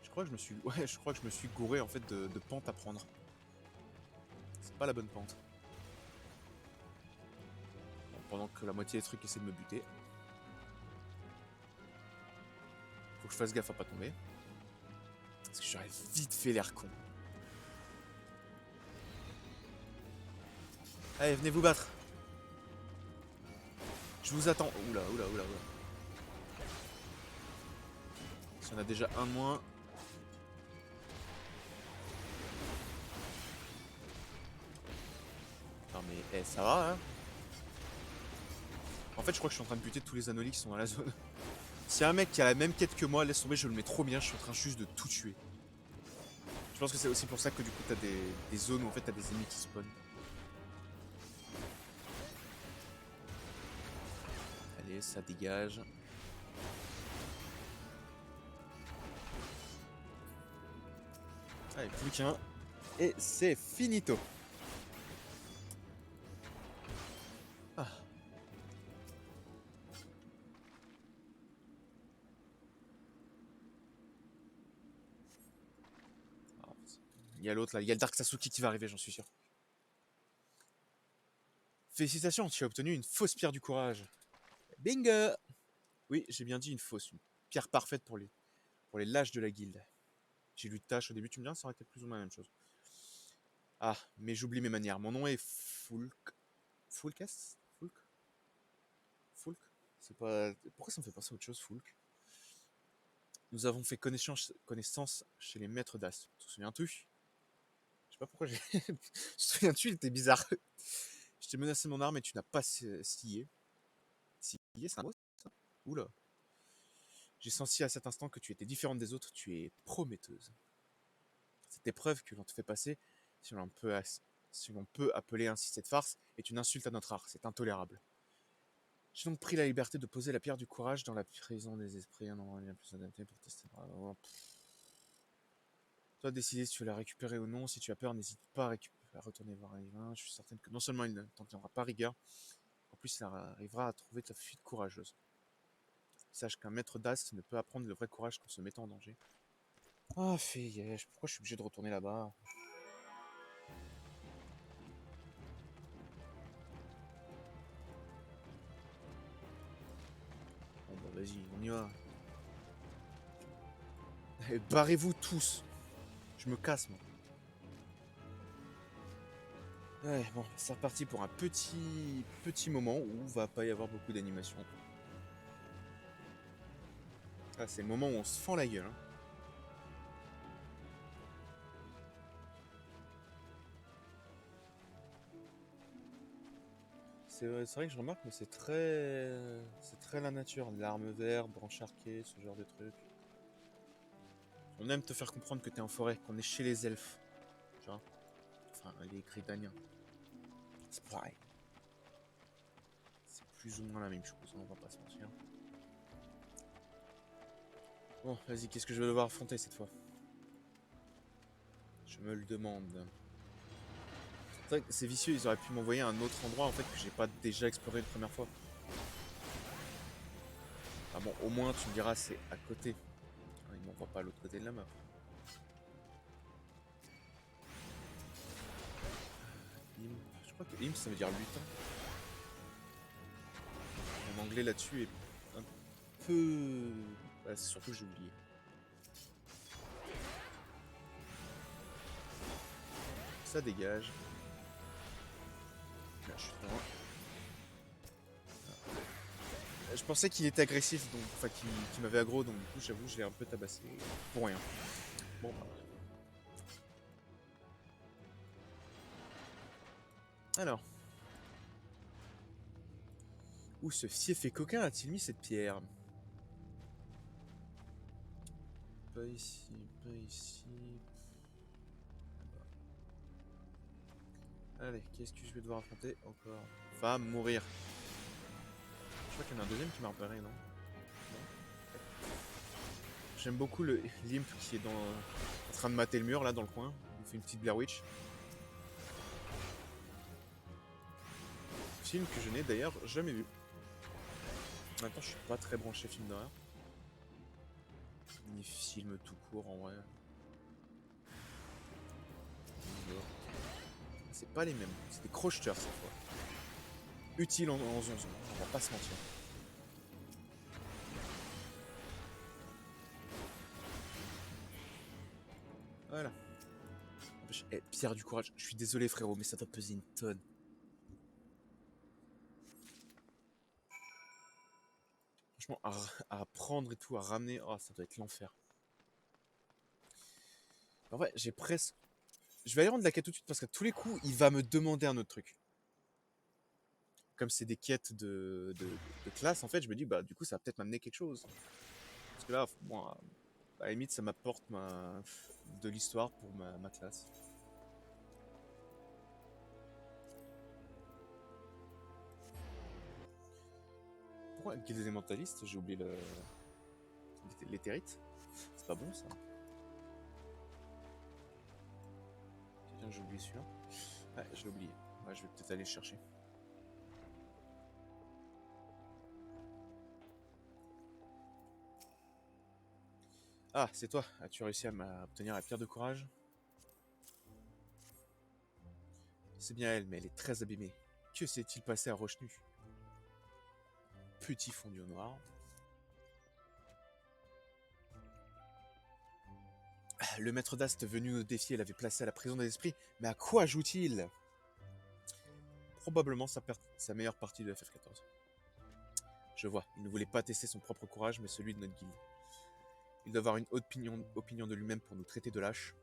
Je crois que je me suis... Ouais, je crois que je me suis gouré, en fait, de pente à prendre. C'est pas la bonne pente. Bon, pendant que la moitié des trucs essaient de me buter. Faut que je fasse gaffe à pas tomber. Parce que j'aurais vite fait l'air con. Allez, venez vous battre. Je vous attends. Oula. Si on a déjà un de moins. Non mais, ça va, hein. En fait, je crois que je suis en train de buter tous les anolis qui sont dans la zone. Si y a un mec qui a la même quête que moi, laisse tomber, je le mets trop bien. Je suis en train juste de tout tuer. Je pense que c'est aussi pour ça que du coup t'as des zones où en fait t'as des ennemis qui spawnent. Allez, ça dégage. Allez, plus qu'un. Et c'est finito. Ah. Il y a l'autre là, il y a le Dark Sasuke qui va arriver, j'en suis sûr. Félicitations, tu as obtenu une fausse pierre du courage. Bingo! Oui, j'ai bien dit une fausse, une pierre parfaite pour les lâches de la guilde. J'ai lu tâche au début, tu me diras, ça aurait été plus ou moins la même chose. Ah, mais j'oublie mes manières. Mon nom est Fulk. Fulkes? Fulk? Fulk? C'est pas. Pourquoi ça me fait penser à autre chose, Fulk? Nous avons fait connaissance chez les maîtres d'As. Te souviens-tu? Je sais pas pourquoi j'ai. Te souviens-tu, il était bizarre. Je t'ai menacé mon arme et tu n'as pas scié. Scié, c'est un mot, ça? Oula. J'ai senti à cet instant que tu étais différente des autres, tu es prometteuse. Cette épreuve que l'on te fait passer, si l'on peut appeler ainsi cette farce, est une insulte à notre art, c'est intolérable. J'ai donc pris la liberté de poser la pierre du courage dans la prison des esprits, un endroit bien plus adapté pour tester. Toi, décider si tu veux la récupérer ou non. Si tu as peur, n'hésite pas à retourner voir Yvain. Je suis certaine que non seulement il ne t'en tiendra pas rigueur, en plus il arrivera à trouver ta fuite courageuse. Sache qu'un maître d'Ast ne peut apprendre le vrai courage qu'en se mettant en danger. Ah, Feyège, pourquoi je suis obligé de retourner là-bas? Bon bah vas-y, on y va. Eh, barrez-vous tous. Je me casse, moi. Ouais, bon, c'est reparti pour un petit moment où va pas y avoir beaucoup d'animation. Ah, c'est le moment où on se fend la gueule. Hein. C'est vrai que je remarque, mais c'est très la nature. L'arme verte, branche arquée, ce genre de truc. On aime te faire comprendre que t'es en forêt, qu'on est chez les elfes. Tu vois? Enfin, les Gridaniens. C'est pareil. C'est plus ou moins la même chose, on va pas se mentir. Bon, vas-y, qu'est-ce que je vais devoir affronter cette fois? Je me le demande. C'est vrai que c'est vicieux, ils auraient pu m'envoyer à un autre endroit en fait que j'ai pas déjà exploré une première fois. Ah bon, au moins tu me diras c'est à côté. Ah, ils m'envoient pas à l'autre côté de la map. Je crois que Imp ça veut dire lutin. Mon anglais là-dessus est un peu. Bah, c'est surtout que j'ai oublié. Ça dégage. Là, je suis loin. Je pensais qu'il était agressif, donc enfin qu'il m'avait aggro, donc du coup j'avoue je l'ai un peu tabassé. Pour rien. Bon bah. Alors. Où ce fief et coquin a-t-il mis cette pierre? Pas ici, pas ici. Allez, qu'est-ce que je vais devoir affronter encore? Va mourir. Je crois qu'il y en a un deuxième qui m'a repéré, non? J'aime beaucoup le l'imp qui est en train de mater le mur là dans le coin. Il fait une petite Blair Witch. Film que je n'ai d'ailleurs jamais vu. Maintenant, je suis pas très branché film d'horreur. Ni film tout court en vrai. C'est pas les mêmes. C'est des crocheteurs cette fois. Utile en zonzon, on va pas se mentir. Voilà. Eh, pierre du courage, je suis désolé frérot, mais ça doit peser une tonne. Franchement, à prendre et tout, à ramener, oh, ça doit être l'enfer. En vrai, j'ai presque. Je vais aller rendre la quête tout de suite parce qu'à tous les coups, il va me demander un autre truc. Comme c'est des quêtes de classe, en fait, je me dis, bah, du coup, ça va peut-être m'amener quelque chose. Parce que là, bon, À la limite, ça m'apporte de l'histoire pour ma classe. Pourquoi guilde des élémentalistes? J'ai oublié l'éthérite. C'est pas bon ça. Tiens, j'ai oublié celui-là. Ouais, je l'ai oublié. Ouais, je vais peut-être aller le chercher. Ah, c'est toi. As-tu réussi à obtenir la pierre de courage? C'est bien elle, mais elle est très abîmée. Que s'est-il passé à Roche-Nue? Petit fondu au noir. Le maître d'Ast venu nous défier l'avait placé à la prison des esprits, mais à quoi joue-t-il? Probablement sa meilleure partie de FF14. Je vois, il ne voulait pas tester son propre courage, mais celui de notre guilde. Il doit avoir une haute opinion de lui-même pour nous traiter de lâches.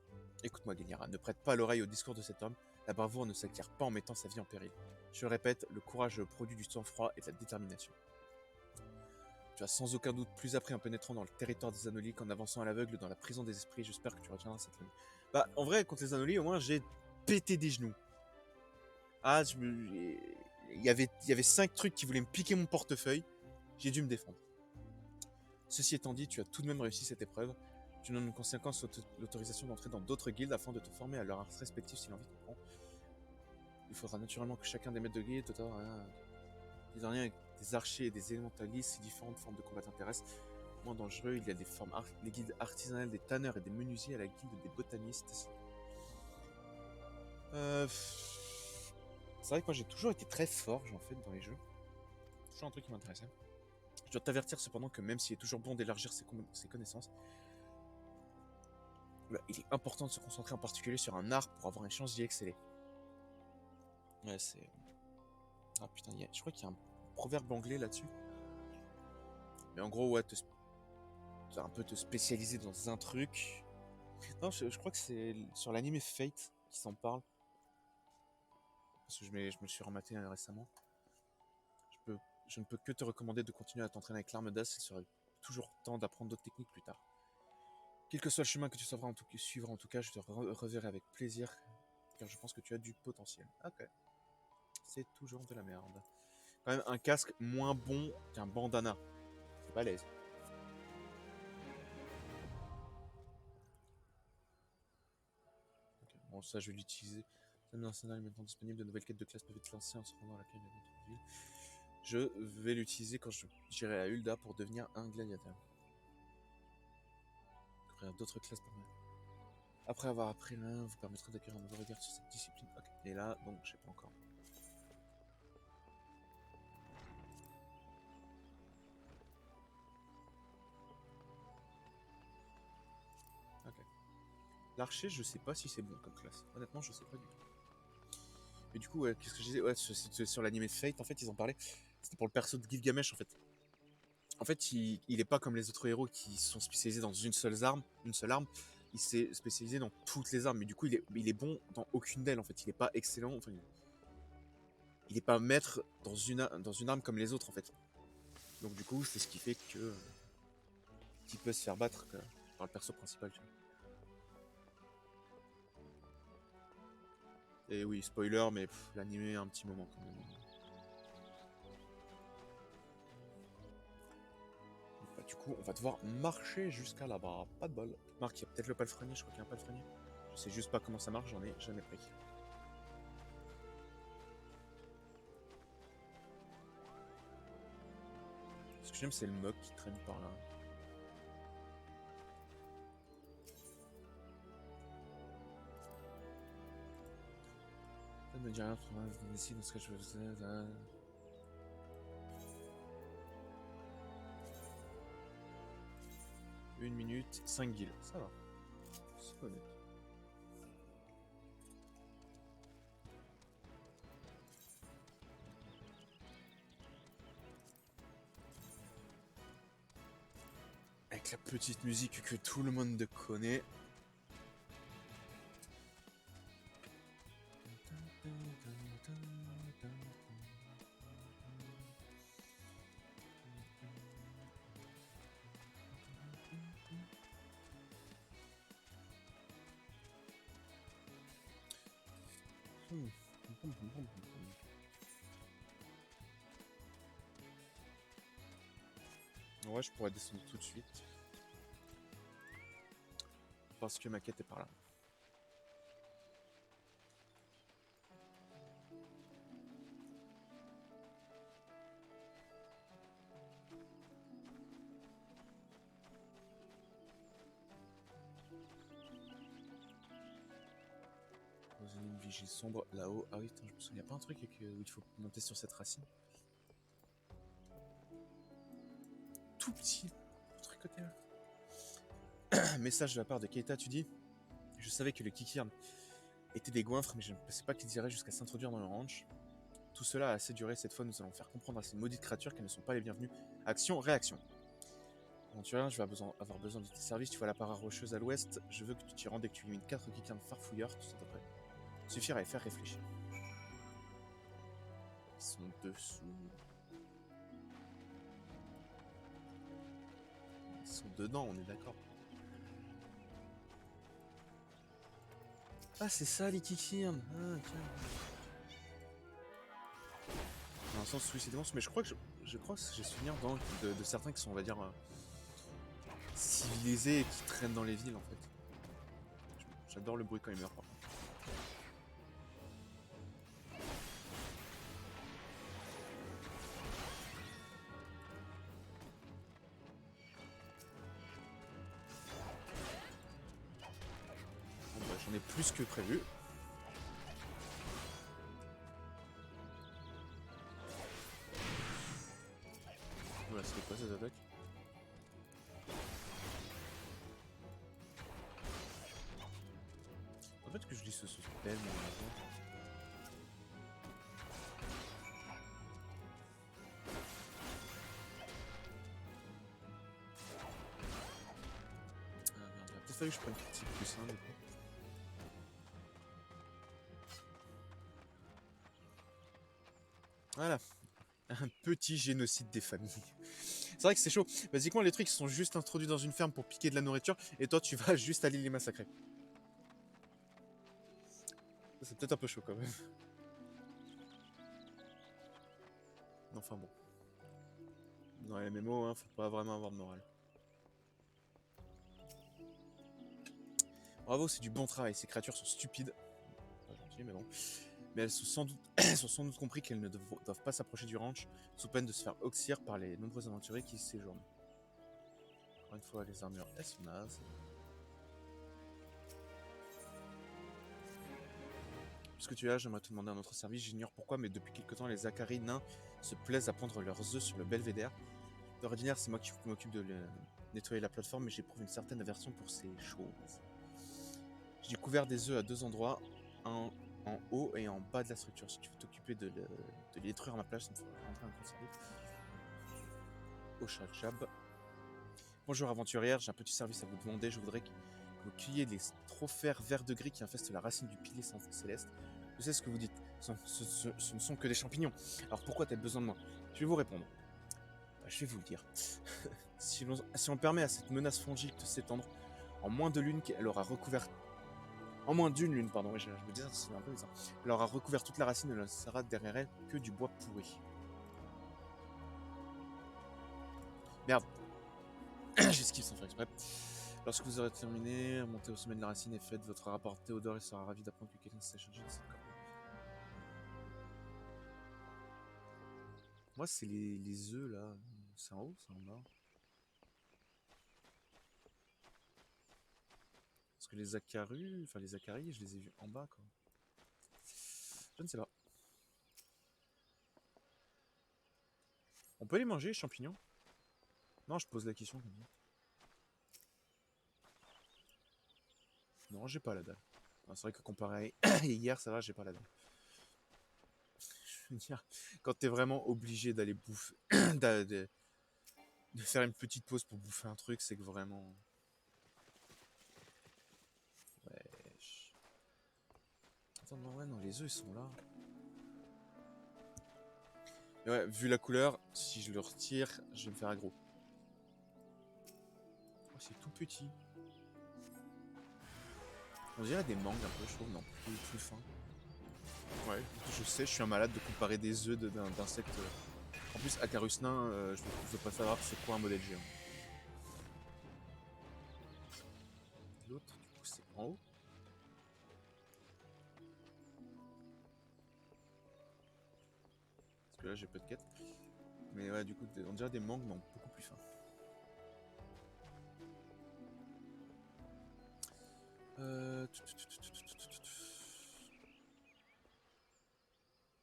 Écoute-moi, Guignara, ne prête pas l'oreille au discours de cet homme. La bravoure ne s'acquiert pas en mettant sa vie en péril. Je le répète, le courage produit du sang-froid et de la détermination. Tu as sans aucun doute plus appris en pénétrant dans le territoire des Anoli qu'en avançant à l'aveugle dans la prison des esprits. J'espère que tu retiendras cette ligne. Bah, en vrai, contre les Anoli, au moins, j'ai pété des genoux. Ah, il y avait 5 trucs qui voulaient me piquer mon portefeuille. J'ai dû me défendre. Ceci étant dit, tu as tout de même réussi cette épreuve. Tu donnes une conséquence l'autorisation d'entrer dans d'autres guildes afin de te former à leur art respectif si l'envie te prend. Il faudra naturellement que chacun des maîtres de guilde, des ariens, des archers et des élémentalistes, si différentes formes de combat t'intéressent. Moins dangereux, il y a les guildes artisanales des tanneurs et des menuisiers à la guilde des botanistes. C'est vrai que moi j'ai toujours été très forge en fait dans les jeux. C'est toujours un truc qui m'intéressait. Je dois t'avertir cependant que même s'il est toujours bon d'élargir ses connaissances, il est important de se concentrer en particulier sur un art pour avoir une chance d'y exceller. Ouais, c'est... Ah putain, je crois qu'il y a un proverbe anglais là-dessus. Mais en gros, ouais, un peu te spécialiser dans un truc. Non, je crois que c'est sur l'anime Fate qui s'en parle. Parce que je me le suis rematé récemment. Je ne peux que te recommander de continuer à t'entraîner avec l'arme d'As, il sera toujours temps d'apprendre d'autres techniques plus tard. Quel que soit le chemin que tu suivras en tout cas, je te reverrai avec plaisir, car je pense que tu as du potentiel. Ok. C'est toujours de la merde. Quand même un casque moins bon qu'un bandana. C'est balèze. Okay. Bon, ça je vais l'utiliser. L'arsenal est maintenant disponible. De nouvelles quêtes de classe peuvent être lancées en se rendant à l'accueil de notre ville. Je vais l'utiliser quand j'irai à Ul'dah pour devenir un gladiateur. Découvrir d'autres classes pour moi. Après avoir appris l'un, vous permettra d'acquérir un nouveau regard sur cette discipline. Ok. Et là, donc, je sais pas encore. Ok. L'archer, je sais pas si c'est bon comme classe. Honnêtement, je sais pas du tout. Et du coup, ouais, qu'est-ce que je disais? Ouais, sur l'anime Fate, en fait, ils en parlaient. C'était pour le perso de Gilgamesh, en fait. En fait, il est pas comme les autres héros qui sont spécialisés dans une seule arme. Il s'est spécialisé dans toutes les armes, mais du coup, il est bon dans aucune d'elles. En fait, il est pas excellent. Enfin, il est pas maître dans une arme comme les autres, en fait. Donc du coup, c'est ce qui fait que qu'il peut se faire battre par le perso principal. Tu vois. Et oui, spoiler, mais l'animé a un petit moment quand même. Bah, du coup, on va devoir marcher jusqu'à là-bas. Pas de bol. Marc, il y a peut-être le palefrenier, je crois qu'il y a un palefrenier. Je sais juste pas comment ça marche, j'en ai jamais pris. Ce que j'aime, c'est le mob qui traîne par là. Ça ne me dit rien, ici, dans ce que je faisais. 1 minute, 5 guilds, ça va. C'est honnête. Avec la petite musique que tout le monde connaît. Ouais, je pourrais descendre tout de suite. Parce que ma quête est par là. Une vigie sombre là-haut. Ah oui, attends, je me souviens. Y a pas un truc où il faut monter sur cette racine? Tout petit. Tricoté là. Message de la part de Keita, tu dis: je savais que le Kikirn étaient des goinfres, mais je ne pensais pas qu'ils iraient jusqu'à s'introduire dans le ranch. Tout cela a assez duré. Cette fois, nous allons faire comprendre à ces maudites créatures qu'elles ne sont pas les bienvenues. Action, réaction. Aventurier, je vais avoir besoin de tes services. Tu vois la paroi rocheuse à l'ouest. Je veux que tu t'y rendes et que tu élimines 4 Kikirn farfouilleurs. Tout ça devrait suffire à les faire réfléchir. Ils sont dessous. Ils sont dedans, on est d'accord. Ah, c'est ça les Kikirn. Ah, tiens. Dans un sens suicidalement, mais je crois que j'ai souvenir de certains qui sont, on va dire, civilisés et qui traînent dans les villes en fait. J'adore le bruit quand ils meurent par contre. Bon, bah, j'en ai plus que prévu. Voilà, c'était quoi cette attaque? En fait, que je lis ce spell, mais merde, il a peut-être fallu que je prenne critique plus 1 du coup. Voilà, un petit génocide des familles. C'est vrai que c'est chaud. Basiquement, les trucs sont juste introduits dans une ferme pour piquer de la nourriture, et toi, tu vas juste aller les massacrer. C'est peut-être un peu chaud quand même. Enfin bon. Dans les MMO, hein, faut pas vraiment avoir de morale. Bravo, c'est du bon travail. Ces créatures sont stupides. Pas gentil, mais bon. Mais elles, elles sont sans doute compris qu'elles ne doivent pas s'approcher du ranch, sous peine de se faire oxyre par les nombreux aventuriers qui y séjournent. Encore une fois, les armures, elles sont nazes. Puisque tu es là, j'aimerais te demander un autre service. J'ignore pourquoi, mais depuis quelque temps, les Akari nains se plaisent à pondre leurs œufs sur le belvédère. D'ordinaire, c'est moi qui m'occupe de nettoyer la plateforme, mais j'éprouve une certaine aversion pour ces choses. J'ai découvert des œufs à 2 endroits, un en haut et en bas de la structure. Si tu veux t'occuper de les détruire à ma place, il me faudra rentrer un compte service. Oshajab. Bonjour aventurière, j'ai un petit service à vous demander. Je voudrais que vous cueilliez les trophères vert de gris qui infestent la racine du pilier céleste. Je sais ce que vous dites, ce ne sont que des champignons. Alors pourquoi t'as besoin de moi? Je vais vous répondre. Bah, je vais vous le dire. Si on permet à cette menace fongique de s'étendre, en moins de lune, elle aura recouvert... En moins d'une lune, pardon, je me disais, c'est un peu bizarre. Elle aura recouvert toute la racine et ne laissera derrière elle que du bois pourri. Merde. J'esquive sans faire exprès. Lorsque vous aurez terminé, montez au sommet de la racine et faites votre rapport à Théodore. Il sera ravi d'apprendre que quelqu'un s'est chargé de cette corne. Moi, c'est les œufs là. C'est en haut, c'est en bas. Parce que les Acarus, enfin les Acaris, je les ai vus en bas quoi. Je ne sais pas. On peut les manger, les champignons? Non, je pose la question comme ça. Non, j'ai pas la dalle. C'est vrai que comparé à hier, ça va, j'ai pas la dalle. Je veux dire, quand t'es vraiment obligé d'aller bouffer, de faire une petite pause pour bouffer un truc, c'est que vraiment... Wesh. Attends, non, ouais, non, les œufs, ils sont là. Et ouais, vu la couleur, si je le retire, je vais me faire aggro. Oh, c'est tout petit. On dirait des mangues un peu, je trouve, non, plus fin. Ouais, je sais, je suis un malade de comparer des œufs d'insectes. En plus, Acarus nain, je préfère savoir c'est quoi un modèle géant. L'autre, du coup, c'est en haut. Parce que là, j'ai peu de quêtes. Mais ouais, du coup, on dirait des mangues, mais beaucoup plus fins. Euh...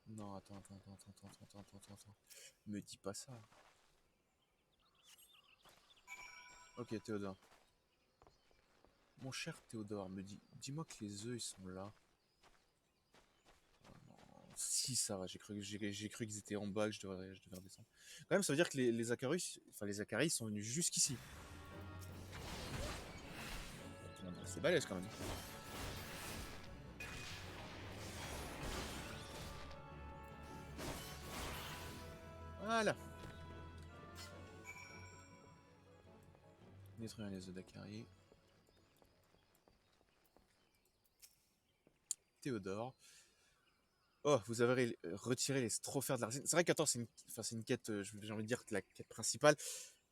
Non, attends. Me dis pas ça. Ok, Théodore. Mon cher Théodore, dis-moi que les œufs, ils sont là. Oh non. Si, ça va, j'ai cru qu'ils étaient en bas, que je devais redescendre. Quand même, ça veut dire que les Acarus, enfin les Acaris sont venus jusqu'ici. C'est balèze quand même. Voilà. Détruire les œufs d'Acari. Théodore. Oh, vous avez retiré les strophères de la racine. C'est vrai qu'attends, c'est une quête, j'ai envie de dire la quête principale,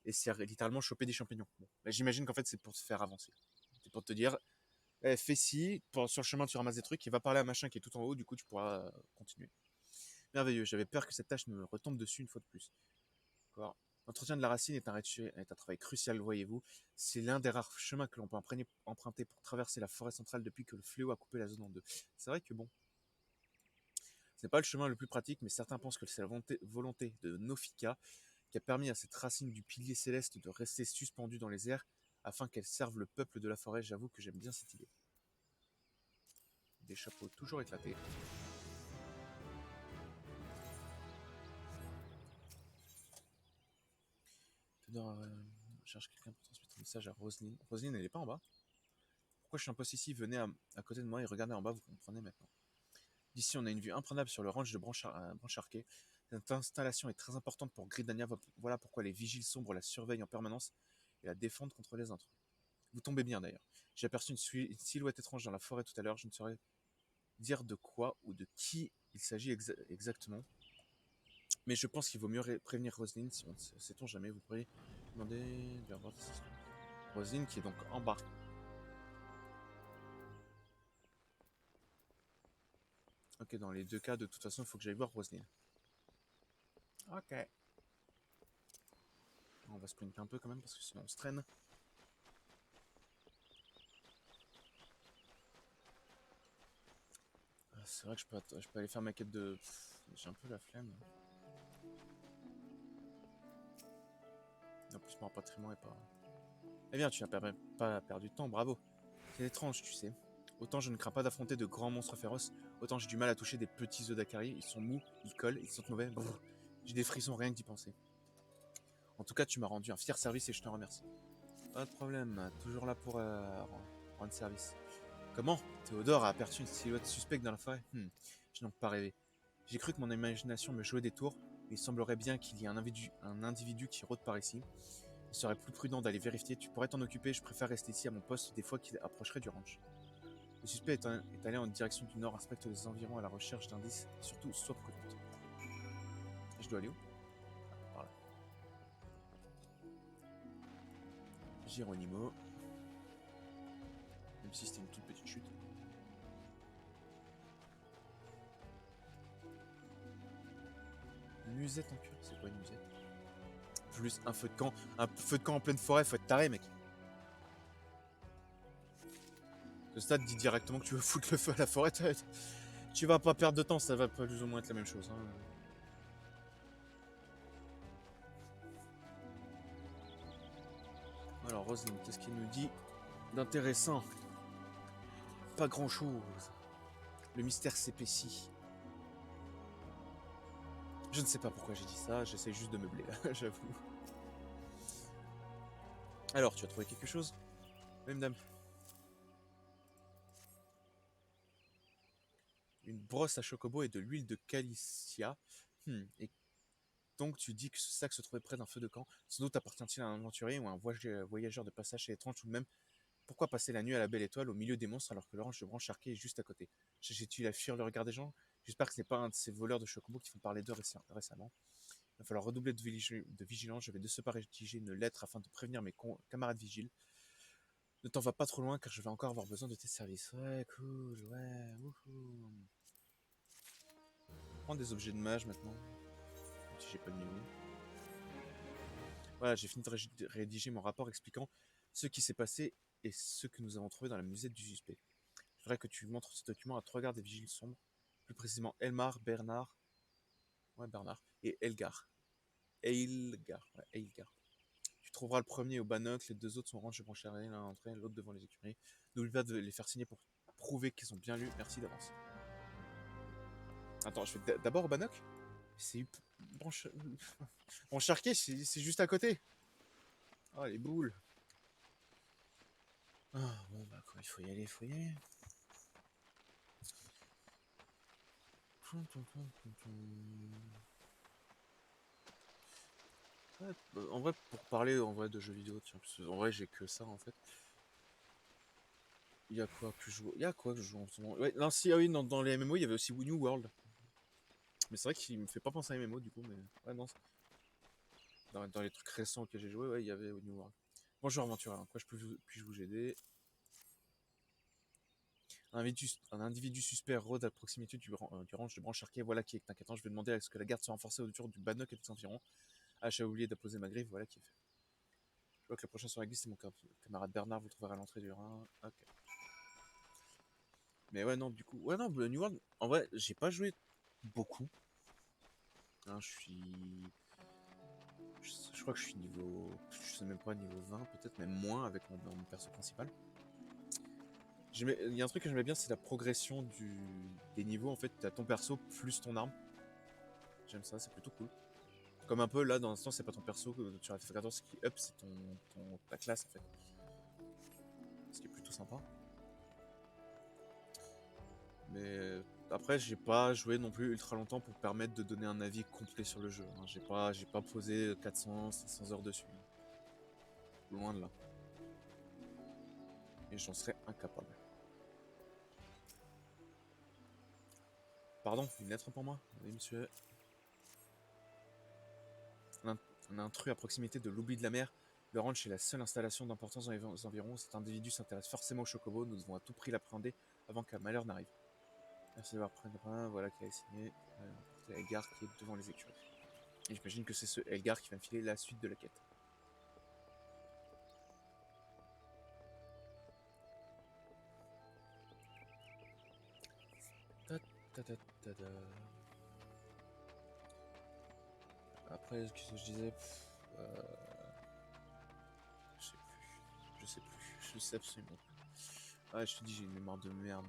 et c'est littéralement choper des champignons. Bon, bah, j'imagine qu'en fait c'est pour te faire avancer. C'est pour te dire, fais ci, sur le chemin tu ramasses des trucs, et va parler à machin qui est tout en haut, du coup tu pourras continuer. Merveilleux, j'avais peur que cette tâche me retombe dessus une fois de plus. D'accord. L'entretien de la racine est un travail crucial, voyez-vous. C'est l'un des rares chemins que l'on peut emprunter pour traverser la forêt centrale depuis que le fléau a coupé la zone en deux. C'est vrai que bon, ce n'est pas le chemin le plus pratique, mais certains pensent que c'est la volonté de Nofika qui a permis à cette racine du pilier céleste de rester suspendue dans les airs afin qu'elle serve le peuple de la forêt. J'avoue que j'aime bien cette idée. Des chapeaux toujours éclatés. Tudor cherche quelqu'un pour transmettre un message à Roselyne. Roselyne, elle est pas en bas. Pourquoi je suis en poste ici? Venez à côté de moi et regardez en bas, vous comprenez maintenant. D'ici, on a une vue imprenable sur le ranch de Brancharquet. Cette installation est très importante pour Gridania. Voilà pourquoi les vigiles sombres la surveillent en permanence et la défendent contre les intrus. Vous tombez bien d'ailleurs. J'ai aperçu une silhouette étrange dans la forêt tout à l'heure. Je ne saurais dire de quoi ou de qui il s'agit exactement. Mais je pense qu'il vaut mieux prévenir Roselyne. Si on ne sait-on jamais, vous pourriez demander de avoir des questions. Roselyne qui est donc en bas. Ok, dans les deux cas, de toute façon, il faut que j'aille voir Roselyne. Ok. On va sprinter un peu quand même parce que sinon on se traîne. C'est vrai que je peux aller faire ma quête de... J'ai un peu la flemme. En plus, mon rapatriement est pas... Eh bien, tu n'as pas perdu de temps, bravo. C'est étrange, tu sais. Autant je ne crains pas d'affronter de grands monstres féroces, autant j'ai du mal à toucher des petits œufs d'Akari. Ils sont mous, ils collent, ils sentent mauvais. Brrr. J'ai des frissons rien que d'y penser. En tout cas, tu m'as rendu un fier service et je te remercie. Pas de problème, toujours là pour rendre service. Comment Théodore a aperçu une silhouette suspecte dans la forêt. Je n'en peux pas rêver. J'ai cru que mon imagination me jouait des tours, mais il semblerait bien qu'il y ait un individu qui rôde par ici. Il serait plus prudent d'aller vérifier. Tu pourrais t'en occuper, je préfère rester ici à mon poste des fois qu'il approcherait du ranch. Le suspect est allé en direction du nord, inspecte les environs à la recherche d'indices et surtout sois prudente. Et je dois aller où? Par là. Geronimo. Même si c'était une toute petite chute. Musette en cuir, c'est quoi une musette? Plus un feu de camp. Un feu de camp en pleine forêt, faut être taré, mec. Ce stade dit directement que tu veux foutre le feu à la forêt. Tu vas pas perdre de temps, ça va plus ou moins être la même chose. Hein. Alors, Roselyne, qu'est-ce qu'il nous dit d'intéressant? Pas grand-chose. Le mystère s'épaissit. Je ne sais pas pourquoi j'ai dit ça, j'essaie juste de meubler là, j'avoue. Alors, tu as trouvé quelque chose? Oui, madame. Une brosse à chocobo et de l'huile de calicia. Et donc, tu dis que ce sac se trouvait près d'un feu de camp. Sans doute appartient-il à un aventurier ou à un voyageur de passage étrange tout de même. Pourquoi passer la nuit à la belle étoile au milieu des monstres alors que l'orange de Brancharquet est juste à côté? Cherchais-tu à fuir le regard des gens? J'espère que ce n'est pas un de ces voleurs de chocobo qui font parler d'eux récemment. Il va falloir redoubler de vigilance. Je vais de ce pas rédiger une lettre afin de prévenir mes camarades vigiles. Ne t'en va pas trop loin car je vais encore avoir besoin de tes services. Ouais, cool, ouais, wouhou. Prendre des objets de mage maintenant. Même si j'ai pas de niveau. Voilà, j'ai fini de rédiger mon rapport expliquant ce qui s'est passé et ce que nous avons trouvé dans la musette du suspect. Je voudrais que tu montres ce document à 3 gardes des vigiles sombres, plus précisément Elmar, Bernard, ouais Bernard, et Elgar. Eilgar. Tu trouveras le premier au Bannock, les deux autres sont rangés pour charrer, l'un à l'entrée, l'autre devant les écuries. N'oublie pas de les faire signer pour prouver qu'ils ont bien lu, merci d'avance. Attends, je fais d'abord au Bannock. C'est Broncharquet, c'est juste à côté. Ah, les boules. Ah, bon, bah quoi, il faut y aller, il faut y aller. Ouais, en vrai, pour parler en vrai de jeux vidéo, tiens, parce que en vrai, j'ai que ça en fait. Il y a quoi que je joue Il y a quoi que je joue en ce moment Ouais, non, si, ah oui, dans les MMO, il y avait aussi New World. Mais c'est vrai qu'il me fait pas penser à MMO du coup, mais ouais, non. Dans les trucs récents que j'ai joué, ouais, il y avait New World. Bonjour, aventurier, quoi puis-je vous aider un individu suspect rôde à proximité du ranch de Brancharquet, voilà qui est inquiétant. Je vais demander à ce que la garde soit renforcée autour du Bannock et des environs. Ah, j'ai oublié d'apposer ma griffe, voilà qui est fait. Je vois que le prochain sur la glisse, c'est mon camarade Bernard, vous le trouverez à l'entrée du Rhin. Ok. Mais ouais, non, du coup. Ouais, non, le New World, en vrai, j'ai pas joué beaucoup. Hein, je crois que je suis niveau. Je sais même pas, niveau 20, peut-être même moins avec mon perso principal. Il y a un truc que j'aimais bien, c'est la progression des niveaux. En fait, t'as ton perso plus ton arme. J'aime ça, c'est plutôt cool. Comme un peu là, dans l'instant, c'est pas ton perso que tu as fait 14 qui up, c'est ta classe en fait. Ce qui est plutôt sympa. Mais après, j'ai pas joué non plus ultra longtemps pour permettre de donner un avis complet sur le jeu. Hein. J'ai pas posé 400, 500 heures dessus. Loin de là. Et j'en serais incapable. Pardon, une lettre pour moi? Oui, monsieur. Un, un intrus à proximité de l'oubli de la mer. Le ranch est la seule installation d'importance dans les environs. Cet individu s'intéresse forcément au chocobo. Nous devons à tout prix l'appréhender avant qu'un malheur n'arrive. Merci d'avoir pris le brin. Voilà qui a signé. Emporter Elgar qui est devant les écuries. Et j'imagine que c'est ce Elgar qui va me filer la suite de la quête. Ta, ta, ta, ta, ta. Après, qu'est-ce que je disais Je sais plus. Je sais plus. Je sais absolument plus. Ah, je te dis, j'ai une mémoire de merde.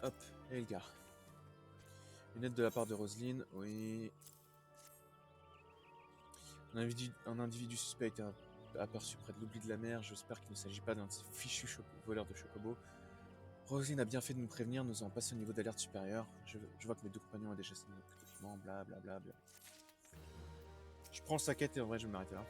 Hop, Elgar. Une aide de la part de Roselyne, oui. Un individu suspect a été aperçu près de l'oubli de la mer. J'espère qu'il ne s'agit pas d'un fichu voleur de chocobo. Roselyne a bien fait de nous prévenir, nous avons passé au niveau d'alerte supérieure. Je vois que mes deux compagnons ont déjà signé le document, blablabla. Je prends sa quête et en vrai je vais m'arrêter là.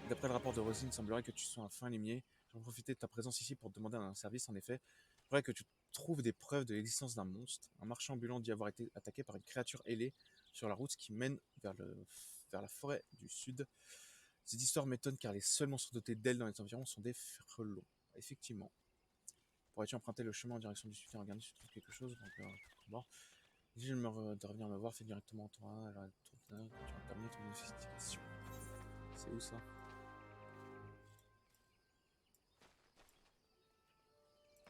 D'après le rapport de Roselyne, il semblerait que tu sois un fin limier. J'en profiter de ta présence ici pour te demander un service. En effet, il faudrait que tu trouves des preuves de l'existence d'un monstre. Un marchand ambulant dit avoir été attaqué par une créature ailée sur la route qui mène vers la forêt du sud. Cette histoire m'étonne car les seuls monstres dotés d'ailes dans les environs sont des frelons. Effectivement. Pourrais-tu emprunter le chemin en direction du sud et regarder si tu trouves quelque chose? Bon. Dis de revenir me voir, fais directement toi. Alors, tu vas terminer ton investigation. C'est où ça?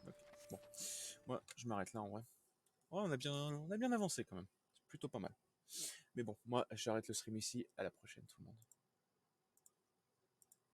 Ok. Bon. Moi, je m'arrête là en vrai. Ouais, on a bien avancé quand même. C'est plutôt pas mal. Mais bon, moi, j'arrête le stream ici. À la prochaine, tout le monde.